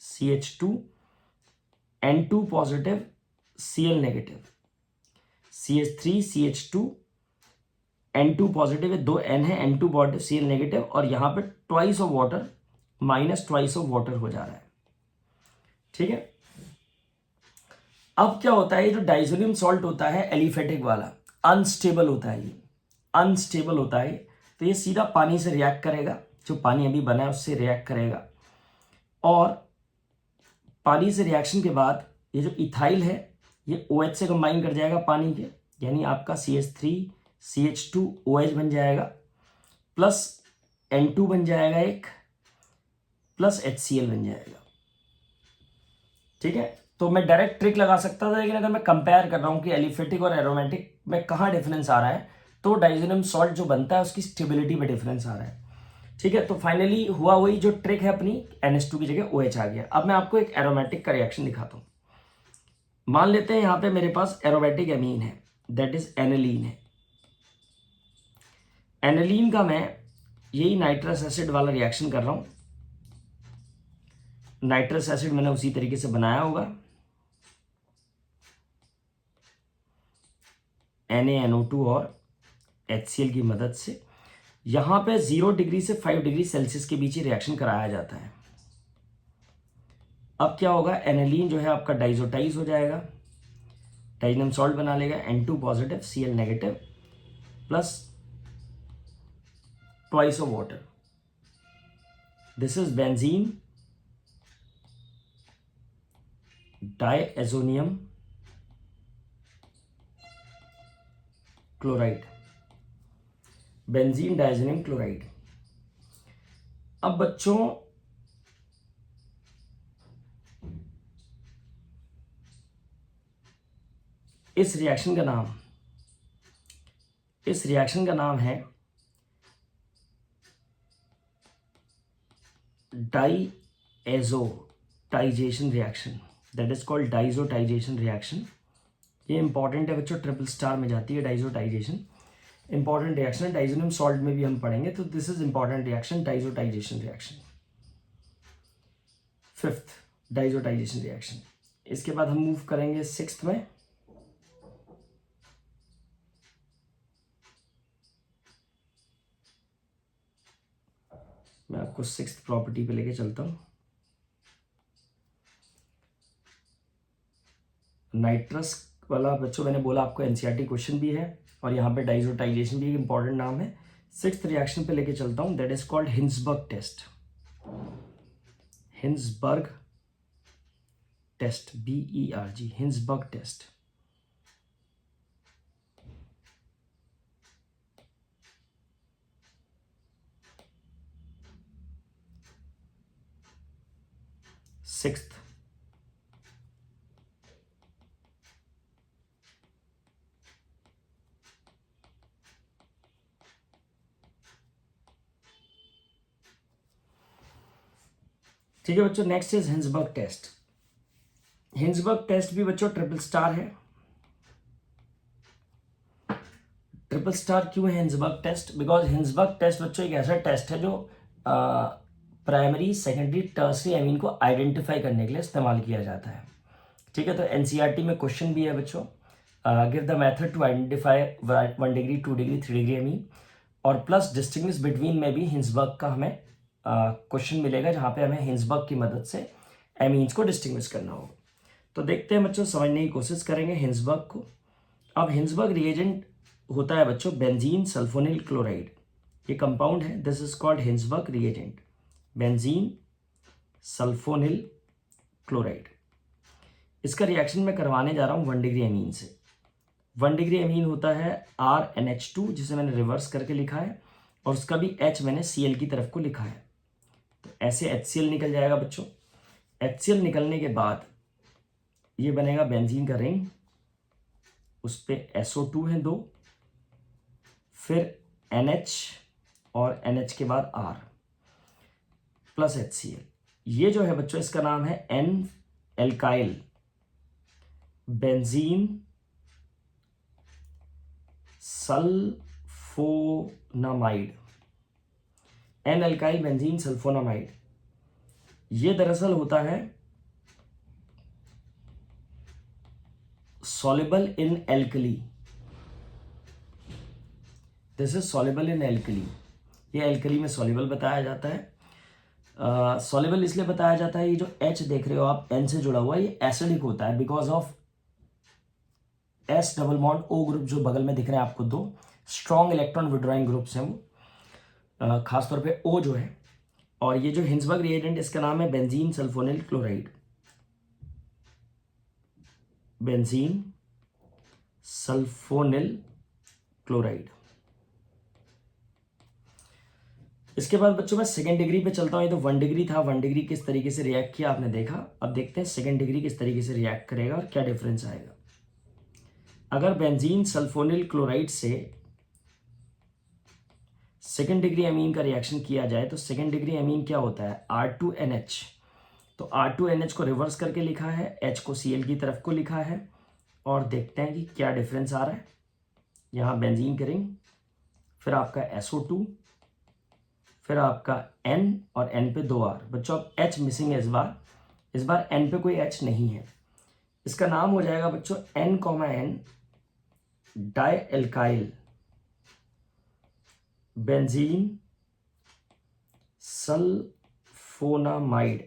A: CH2 N2 positive Cl negative, CH3 CH2 N2 positive, 2 N है, N2 पॉजिटिव Cl नेगेटिव, और यहाँ पे twice of water minus twice of water हो जा रहा है, ठीक है। अब क्या होता है, ये जो डाइजोनियम सॉल्ट होता है एलिफेटिक वाला, अनस्टेबल होता है, ये अनस्टेबल होता है, तो ये सीधा पानी से रिएक्ट करेगा, जो पानी अभी बना है उससे रिएक्ट करेगा, और पानी से रिएक्शन के बाद ये जो इथाइल है ये OH से कंबाइन कर जाएगा पानी के, यानी आपका CH3 CH2 OH बन जाएगा, प्लस N2 बन जाएगा एक, प्लस HCl बन जाएगा, ठीक है। तो मैं डायरेक्ट ट्रिक लगा सकता था, लेकिन अगर मैं कंपेयर कर रहा हूं कि एलिफेटिक और एरोमेटिक में कहाँ डिफरेंस आ रहा है, तो डाइजोनियम सॉल्ट जो बनता है उसकी स्टेबिलिटी में डिफरेंस आ रहा है, ठीक है। तो फाइनली हुआ वही जो ट्रिक है अपनी, NH2 की जगह OH आ गया। अब मैं आपको एक एरोमेटिक का रिएक्शन दिखाता हूं। मान लेते हैं यहां पे मेरे पास एरोमेटिक एमीन है, दैट इज एनिलीन है। एनिलीन का मैं यही नाइट्रस एसिड वाला रिएक्शन कर रहा हूं। नाइट्रस एसिड मैंने उसी तरीके से बनाया होगा, NaNO2 और HCl की मदद से। यहां पे 0 डिग्री से 5 डिग्री सेल्सियस के बीच ही रिएक्शन कराया जाता है। अब क्या होगा, एनिलीन जो है आपका डाइजोटाइज हो जाएगा, डाइजोनियम सॉल्ट बना लेगा, N2 positive Cl negative plus twice of water, this is benzene diazonium chloride, benzene diazonium chloride. अब बच्चों इस रिएक्शन का नाम है diazotisation reaction, that is called diazotization reaction. ये इंपॉर्टेंट है बच्चों, ट्रिपल स्टार में जाती है डाइजोटाइजेशन, इंपॉर्टेंट रिएक्शन है, डाइजोनियम सॉल्ट में भी हम पढ़ेंगे, तो this is important reaction, diazotization reaction. Fifth diazotization reaction. इसके बाद हम मूव करेंगे सिक्स्थ में, मैं आपको सिक्स्थ प्रॉपर्टी पे लेके चलता हूं। नाइट्रस वाला बच्चों मैंने बोला आपको NCERT क्वेश्चन भी है, और यहाँ पे डाइजोटाइजेशन भी एक इंपॉर्टेंट नाम है। सिक्स्थ रिएक्शन पे लेके चलता हूं, that is called Hinsberg test, Hinsberg test, BERG, Hinsberg test. Sixth ठीक है बच्चों, next is Hinsberg test. Hinsberg test भी बच्चों ट्रिपल स्टार है। ट्रिपल स्टार क्यों है Hinsberg test? Because Hinsberg test बच्चों एक ऐसा टेस्ट है जो प्राइमरी, सेकेंडरी, टर्सरी एमीन को आइडेंटिफाई करने के लिए इस्तेमाल किया जाता है। ठीक है, तो एनसीईआरटी में क्वेश्चन भी है बच्चों, give the method to identify 1 degree, 2 degree, 3 degree amine, और प्लस डिस्टिंग्विश बिटवीन में भी हिंसबर्ग का हमें क्वेश्चन मिलेगा, जहाँ पे हमें हिंसबर्ग की मदद से एमीन्स को डिस्टिंग्विश करना होगा। तो देखते हैं बच्चों, समझने की कोशिश करेंगे हिंसबर्ग को। अब हिंसबर्ग रिएजेंट होता है बच्चों बेंजीन सल्फोनिल क्लोराइड, ये कंपाउंड है, this is called Hinsberg reagent, benzene sulphonyl chloride. इसका रिएक्शन मैं करवाने जा रहा हूँ 1 डिग्री एमीन से। 1 डिग्री एमीन होता है RNH2, जिसे मैंने रिवर्स करके लिखा है, और उसका भी H मैंने Cl की तरफ को लिखा है। तो ऐसे HCl निकल जाएगा बच्चों। HCl निकलने के बाद ये बनेगा बेंजीन का रिंग, उस पर SO2 है 2, फिर NH और NH के बाद R प्लस HCl। ये जो है बच्चों, इसका नाम है N alkyl benzene sulfonamide, N alkyl benzene sulfonamide. ये दरअसल होता है soluble in alkali, this is soluble in alkali। ये एल्कली में soluble बताया जाता है। soluble इसलिए बताया जाता है, ये जो H देख रहे हो आप N से जुड़ा हुआ, ये एसिडिक होता है because of S double bond O group जो बगल में दिख रहे हैं आपको, 2 स्ट्रॉन्ग इलेक्ट्रॉन विड्रॉइंग ग्रुप्स हैं वो, खासतौर पे O जो है। और ये जो हिंसबर्ग रिएजेंट, इसका नाम है benzene sulphonyl chloride, benzene sulphonyl chloride. इसके बाद बच्चों मैं 2nd डिग्री पे चलता हूँ। ये तो 1 डिग्री था, 1 डिग्री किस तरीके से रिएक्ट किया आपने देखा। अब देखते हैं 2nd डिग्री किस तरीके से रिएक्ट करेगा और क्या डिफरेंस आएगा। अगर बेंजीन सल्फोनिल क्लोराइड से 2nd डिग्री अमीन का रिएक्शन किया जाए तो 2nd डिग्री अमीन क्या होता है, R2NH। तो R2NH को रिवर्स करके लिखा है, H को Cl की तरफ को लिखा है, और देखते हैं कि क्या डिफरेंस आ रहा है। यहाँ बेंजीन का रिंग, फिर आपका SO2, फिर आपका N और N पे 2 R। बच्चों अब H मिसिंग है इस बार N पे कोई H नहीं है। इसका नाम हो जाएगा बच्चों N, di alkyl benzene sulfonamide,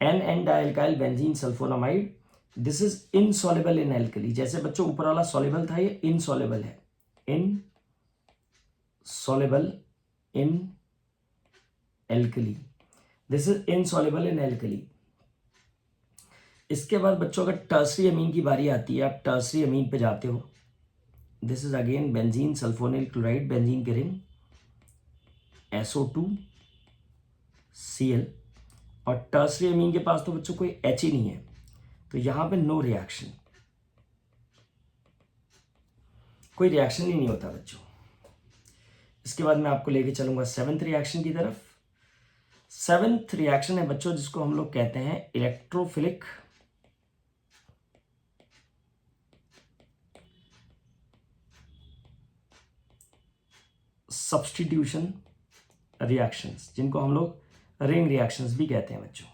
A: N di alkyl benzene sulfonamide. This is insoluble in alkali. जैसे बच्चों ऊपर वाला सॉल्युबल था, ये इनसॉल्युबल है, insoluble in alkali, this is insoluble in alkali. इसके बाद बच्चों अगर टर्सरी अमीन की बारी आती है, आप टर्सरी अमीन पे जाते हो, this is again benzene sulphonyl chloride, benzene के रिंग, SO2 Cl, और टर्सरी अमीन के पास तो बच्चों कोई H ही नहीं है, तो यहां पे नो रिएक्शन, कोई रिएक्शन ही नहीं होता बच्चों। इसके बाद मैं आपको लेके चलूंगा 7th रिएक्शन की तरफ। 7th रिएक्शन है बच्चों जिसको हम लोग कहते हैं इलेक्ट्रोफिलिक सब्स्टिट्यूशन रिएक्शंस, जिनको हम लोग रिंग रिएक्शंस भी कहते हैं बच्चों।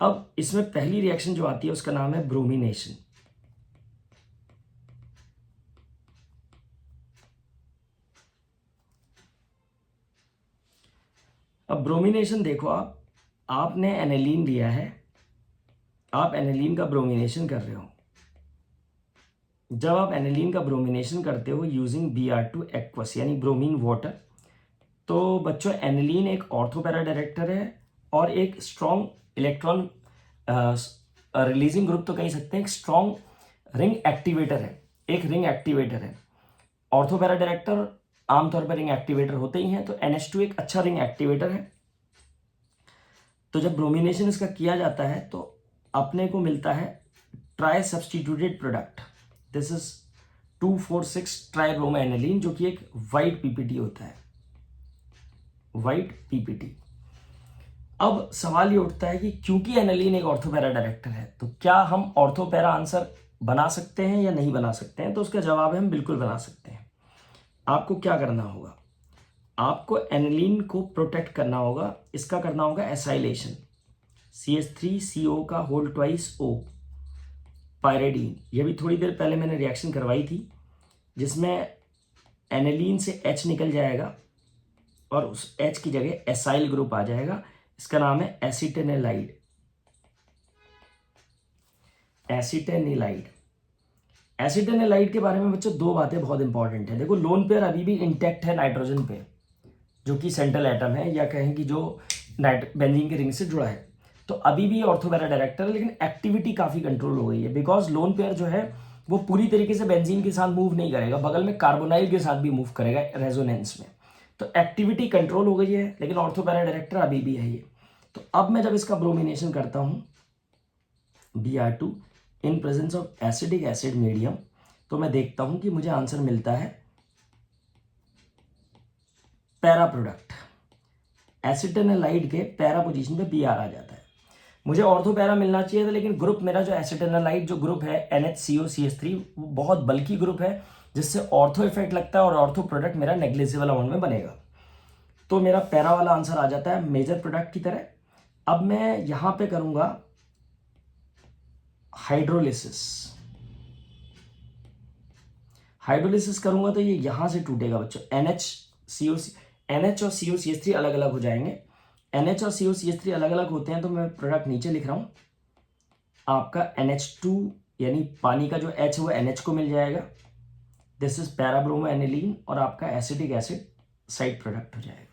A: अब इसमें पहली रिएक्शन जो आती है उसका नाम है ब्रोमिनेशन। अब ब्रोमिनेशन देखो, आपने एनिलीन लिया है, आप एनिलीन का ब्रोमिनेशन कर रहे हो। जब आप एनिलीन का ब्रोमिनेशन करते हो यूजिंग Br2 एक्वस यानी ब्रोमीन वाटर, तो बच्चों एनिलीन एक ऑर्थोपैरा डायरेक्टर है और एक स्ट्रॉन्ग इलेक्ट्रॉन रिलीजिंग ग्रुप तो कह सकते हैं, एक स्ट्रॉन्ग रिंग एक्टिवेटर है, एक रिंग एक्टिवेटर है। ऑर्थोपैरा डायरेक्टर आमतौर पर रिंग एक्टिवेटर होते ही हैं, तो NH2 एक अच्छा रिंग एक्टिवेटर है। तो जब ब्रोमिनेशन इसका किया जाता है तो अपने को मिलता है try substituted product, this is 2,4,6 tribromo aniline, जो कि एक वाइट PPT होता है, वाइट PPT। अब सवाल ये उठता है कि क्योंकि एनिलीन एक ऑर्थोपैरा डायरेक्टर है, तो क्या हम ऑर्थोपैरा आंसर बना सकते हैं या नहीं बना सकते हैं? तो उसका जवाब है हम बिल्कुल बना सकते हैं। आपको क्या करना होगा, आपको एनिलीन को प्रोटेक्ट करना होगा, इसका करना होगा एसाइलेशन, CH3CO का होल ट्वाइस O, पायरेडीन। ये भी थोड़ी देर पहले मैंने रिएक्शन करवाई थी जिसमें एनिलीन से H निकल जाएगा और उस H की जगह एसाइल ग्रुप आ जाएगा, इसका नाम है एसिटेनिलाइड। एसिटेनिलाइड के बारे में बच्चों दो बातें बहुत इंपॉर्टेंट है। देखो लोन पेयर अभी भी इंटैक्ट है नाइट्रोजन पे, जो कि सेंट्रल एटम है या कहें कि जो बेंजीन के रिंग से जुड़ा है, तो अभी भी ऑर्थो पैरा डायरेक्टर है, लेकिन एक्टिविटी काफ़ी कंट्रोल हो गई है बिकॉज लोन पेयर जो है वो पूरी तरीके से बेंजीन के साथ मूव नहीं करेगा, बगल में कार्बोनाइल के साथ भी मूव करेगा रेजोनेंस में, तो एक्टिविटी कंट्रोल हो गई है, लेकिन ऑर्थो पैरा डायरेक्टर अभी भी है ये। तो अब मैं जब इसका ब्रोमिनेशन करता हूँ Br2 in presence of acidic acid medium, तो मैं देखता हूं कि मुझे आंसर मिलता है पैरा प्रोडक्ट, एसिटेनालाइड के पैरा पोजीशन पे Br आ जाता है। मुझे ऑर्थो पैरा मिलना चाहिए था, लेकिन ग्रुप मेरा जो एसिटेनालाइड जो ग्रुप है NHCOCH3 वो बहुत बल्कि ग्रुप है, जिससे ऑर्थो इफेक्ट लगता है और ऑर्थो प्रोडक्ट मेरा नेग्लिजिबल अमाउंट में बनेगा, तो मेरा पैरा वाला आंसर आ जाता है मेजर प्रोडक्ट की तरह। अब मैं यहां पे करूंगा हाइड्रोलिसिस करूंगा तो ये यहां से टूटेगा बच्चों, NH और COCH3 अलग अलग हो जाएंगे। NH और COCH3 अलग अलग होते हैं, तो मैं प्रोडक्ट नीचे लिख रहा हूं, आपका NH2 यानी पानी का जो H वो NH को मिल जाएगा, दिस इज पैराब्रोमो एनिलीन, और आपका एसिटिक एसिड साइड प्रोडक्ट हो जाएगा।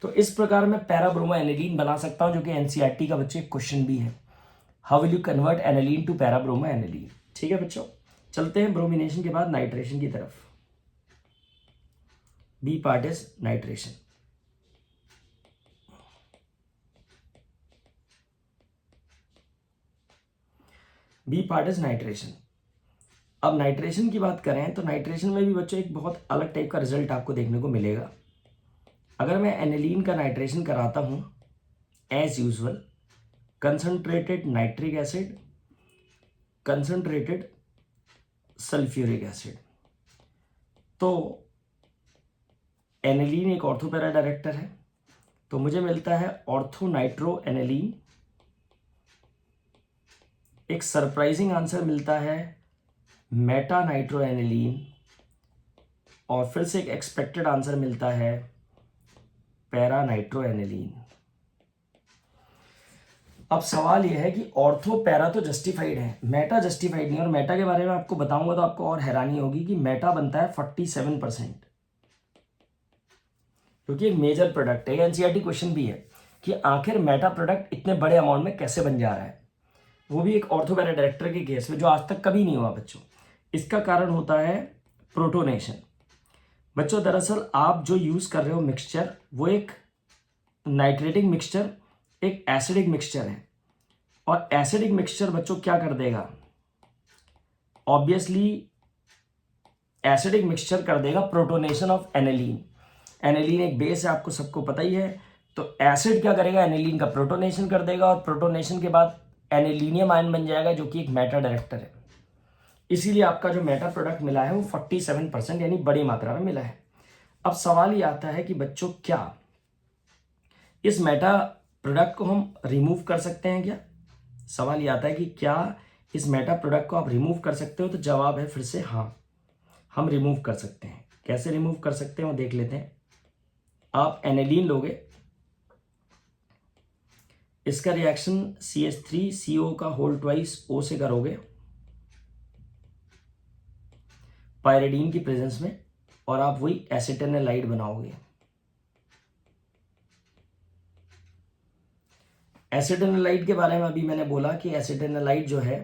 A: तो इस प्रकार मैं पैराब्रोमो एनिलीन बना सकता हूं, जो कि NCERT का बच्चे क्वेश्चन भी है, how will you convert aniline to parabromo aniline. ठीक है बच्चों, चलते हैं ब्रोमिनेशन के बाद नाइट्रेशन की तरफ। B part is nitration. B part is nitration. अब नाइट्रेशन की बात करें तो नाइट्रेशन में भी बच्चों एक बहुत अलग टाइप का रिजल्ट आपको देखने को मिलेगा। अगर मैं एनिलीन का नाइट्रेशन कराता हूं as usual, concentrated nitric acid, concentrated sulphuric acid, तो एनिलीन एक ऑर्थो पैरा डायरेक्टर है, तो मुझे मिलता है ऑर्थो नाइट्रो एनिलीन। एक सरप्राइजिंग आंसर मिलता है मेटा नाइट्रो एनिलीन, और फिर से एक एक्सपेक्टेड आंसर मिलता है पैरा नाइट्रो एनिलीन। अब सवाल यह है कि ऑर्थो पैरा तो जस्टिफाइड है, मेटा जस्टिफाइड नहीं, और मेटा के बारे में आपको बताऊंगा तो आपको और हैरानी होगी कि मेटा बनता है 47%, क्योंकि एक मेजर प्रोडक्ट है। एनसीईआरटी क्वेश्चन भी है कि आखिर मेटा प्रोडक्ट इतने बड़े अमाउंट में कैसे बन जा रहा है, वो भी एक ऑर्थो पैरा डायरेक्टर के केस में, जो आज तक कभी नहीं हुआ बच्चों। इसका कारण होता है प्रोटोनेशन। बच्चों दरअसल आप जो यूज कर रहे हो मिक्सचर, वो एक नाइट्रेटिक मिक्सचर, एक एसिडिक मिक्सचर है, और एसिडिक मिक्सचर बच्चों क्या कर देगा, ऑब्वियसली एसिडिक मिक्सचर कर देगा प्रोटोनेशन ऑफ एनिलीन। एनिलीन एक बेस है, आपको सबको पता ही है, तो एसिड क्या करेगा, एनिलीन का प्रोटोनेशन कर देगा, और प्रोटोनेशन के बाद एनिलीनियम आयन बन जाएगा, जो कि एक मेटा डायरेक्टर है। इसीलिए आपका जो मेटा प्रोडक्ट मिला है वो 47% यानी बड़ी मात्रा में मिला है। अब सवाल ये आता है कि बच्चों क्या इस मेटा प्रोडक्ट को हम रिमूव कर सकते हैं क्या? सवाल ये आता है कि क्या इस मेटा प्रोडक्ट को आप रिमूव कर सकते हो, तो जवाब है फिर से हाँ, हम रिमूव कर सकते हैं। कैसे रिमूव कर सकते हैं वो देख लेते हैं। आप एनिलीन लोगे, इसका रिएक्शन CH3CO का होल ट्वाइस O से करोगे पायरिडीन की प्रेजेंस में, और आप वही एसिटेनालाइड बनाओगे। एसिटेनालाइड के बारे में अभी मैंने बोला कि एसिटेनालाइड जो है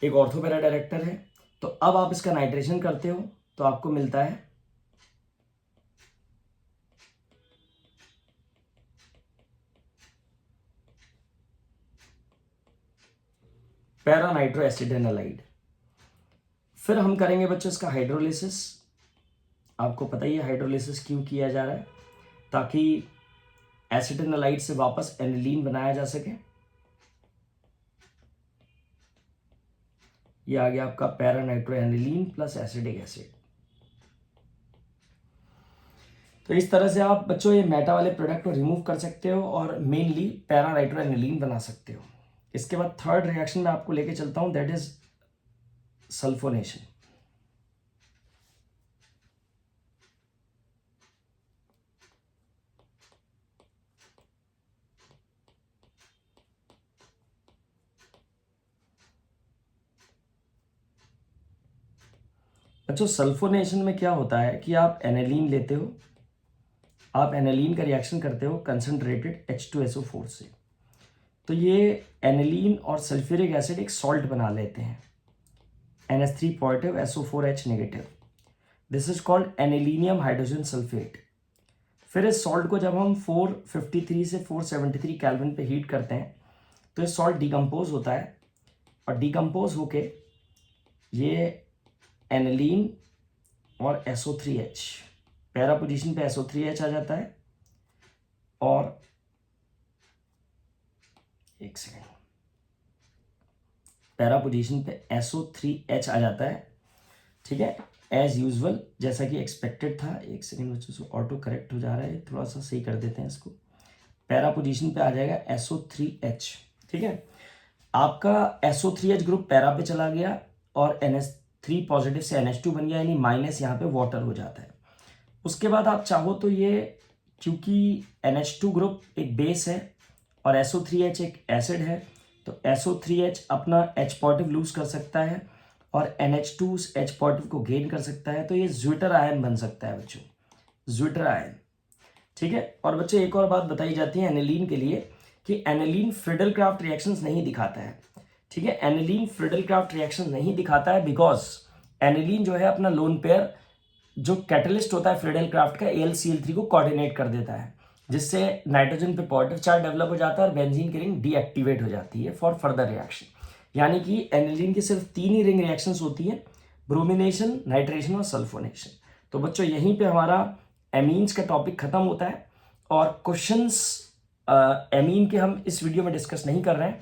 A: एक ऑर्थो पैरा डायरेक्टर है। तो अब आप इसका नाइट्रेशन करते हो तो आपको मिलता है पैरा नाइट्रो एसिटेनालाइड। फिर हम करेंगे बच्चों इसका हाइड्रोलिसिस। आपको पता ही है हाइड्रोलिसिस क्यों किया जा रहा है, ताकि एसिटेनालाइड से वापस एनिलीन बनाया जा सके। ये आ गया आपका पैरा नाइट्रोएनिलीन प्लस एसिडिक एसिड। तो इस तरह से आप बच्चों ये मेटा वाले प्रोडक्ट को रिमूव कर सकते हो और मेनली पैरा नाइट्रोएनिलीन बना सकते हो। इसके बाद थर्ड रिएक्शन में आपको लेके चलता हूं, दैट इज सल्फोनेशन। बच्चों सल्फोनेशन में क्या होता है कि आप एनिलीन लेते हो, आप एनिलीन का रिएक्शन करते हो कंसंट्रेटेड H2SO4 से, तो ये एनिलीन और सल्फ्यूरिक एसिड एक सॉल्ट बना लेते हैं, NH3 positive SO4H negative. This is called anilinium hydrogen sulphate. फिर इस सॉल्ट को जब हम 453 से 473 केल्विन पे हीट करते हैं तो ये सॉल्ट डिकम्पोज होता है, और डिकम्पोज होके ये एनिलीन और SO3H, पैरा पोजीशन पे SO3H आ जाता है, और एक सेकेंड, पैरा पोजीशन पे SO3H आ जाता है, ठीक है, एज यूजुअल जैसा कि एक्सपेक्टेड था। एक सेकेंड बच्चों से ऑटो करेक्ट हो जा रहा है, थोड़ा सा सही कर देते हैं इसको। पैरा पोजीशन पे आ जाएगा SO3H, ठीक है। आपका SO3H ग्रुप पैरा पे चला गया और NH3 पॉजिटिव से NH2 बन गया, यानी माइनस यहाँ पे वाटर हो जाता है। उसके बाद आप चाहो तो ये, क्योंकि NH2 ग्रुप एक बेस है और SO3H एक एसिड है, तो SO3H अपना H पॉजिटिव लूज कर सकता है और NH2 उस H पॉजिटिव को गेन कर सकता है, तो ये ज्विटर आयन बन सकता है बच्चों, ज्विटर आयन, ठीक है। और बच्चों एक और बात बताई जाती है एनिलीन के लिए कि एनिलीन फ्रिडल-क्राफ्ट रिएक्शंस नहीं दिखाता है, ठीक है। एनिलीन फ्रिडल-क्राफ्ट रिएक्शन नहीं दिखाता है बिकॉज एनिलीन जो है अपना लोन पेयर जो कैटलिस्ट होता है फ्रिडल-क्राफ्ट का AlCl3 को कोऑर्डिनेट कर देता है, जिससे नाइट्रोजन पे पॉजिटिव चार्ज डेवलप हो जाता है और बेंजीन की रिंग डीएक्टिवेट हो जाती है फॉर फर्दर रिएक्शन। यानी कि एनिलीन की सिर्फ 3 ही रिंग रिएक्शंस होती हैं, ब्रोमिनेशन, नाइट्रेशन और सल्फोनेशन। तो बच्चों यहीं पे हमारा एमीन्स का टॉपिक खत्म होता है, और क्वेश्चंस एमीन के हम इस वीडियो में डिस्कस नहीं कर रहे हैं।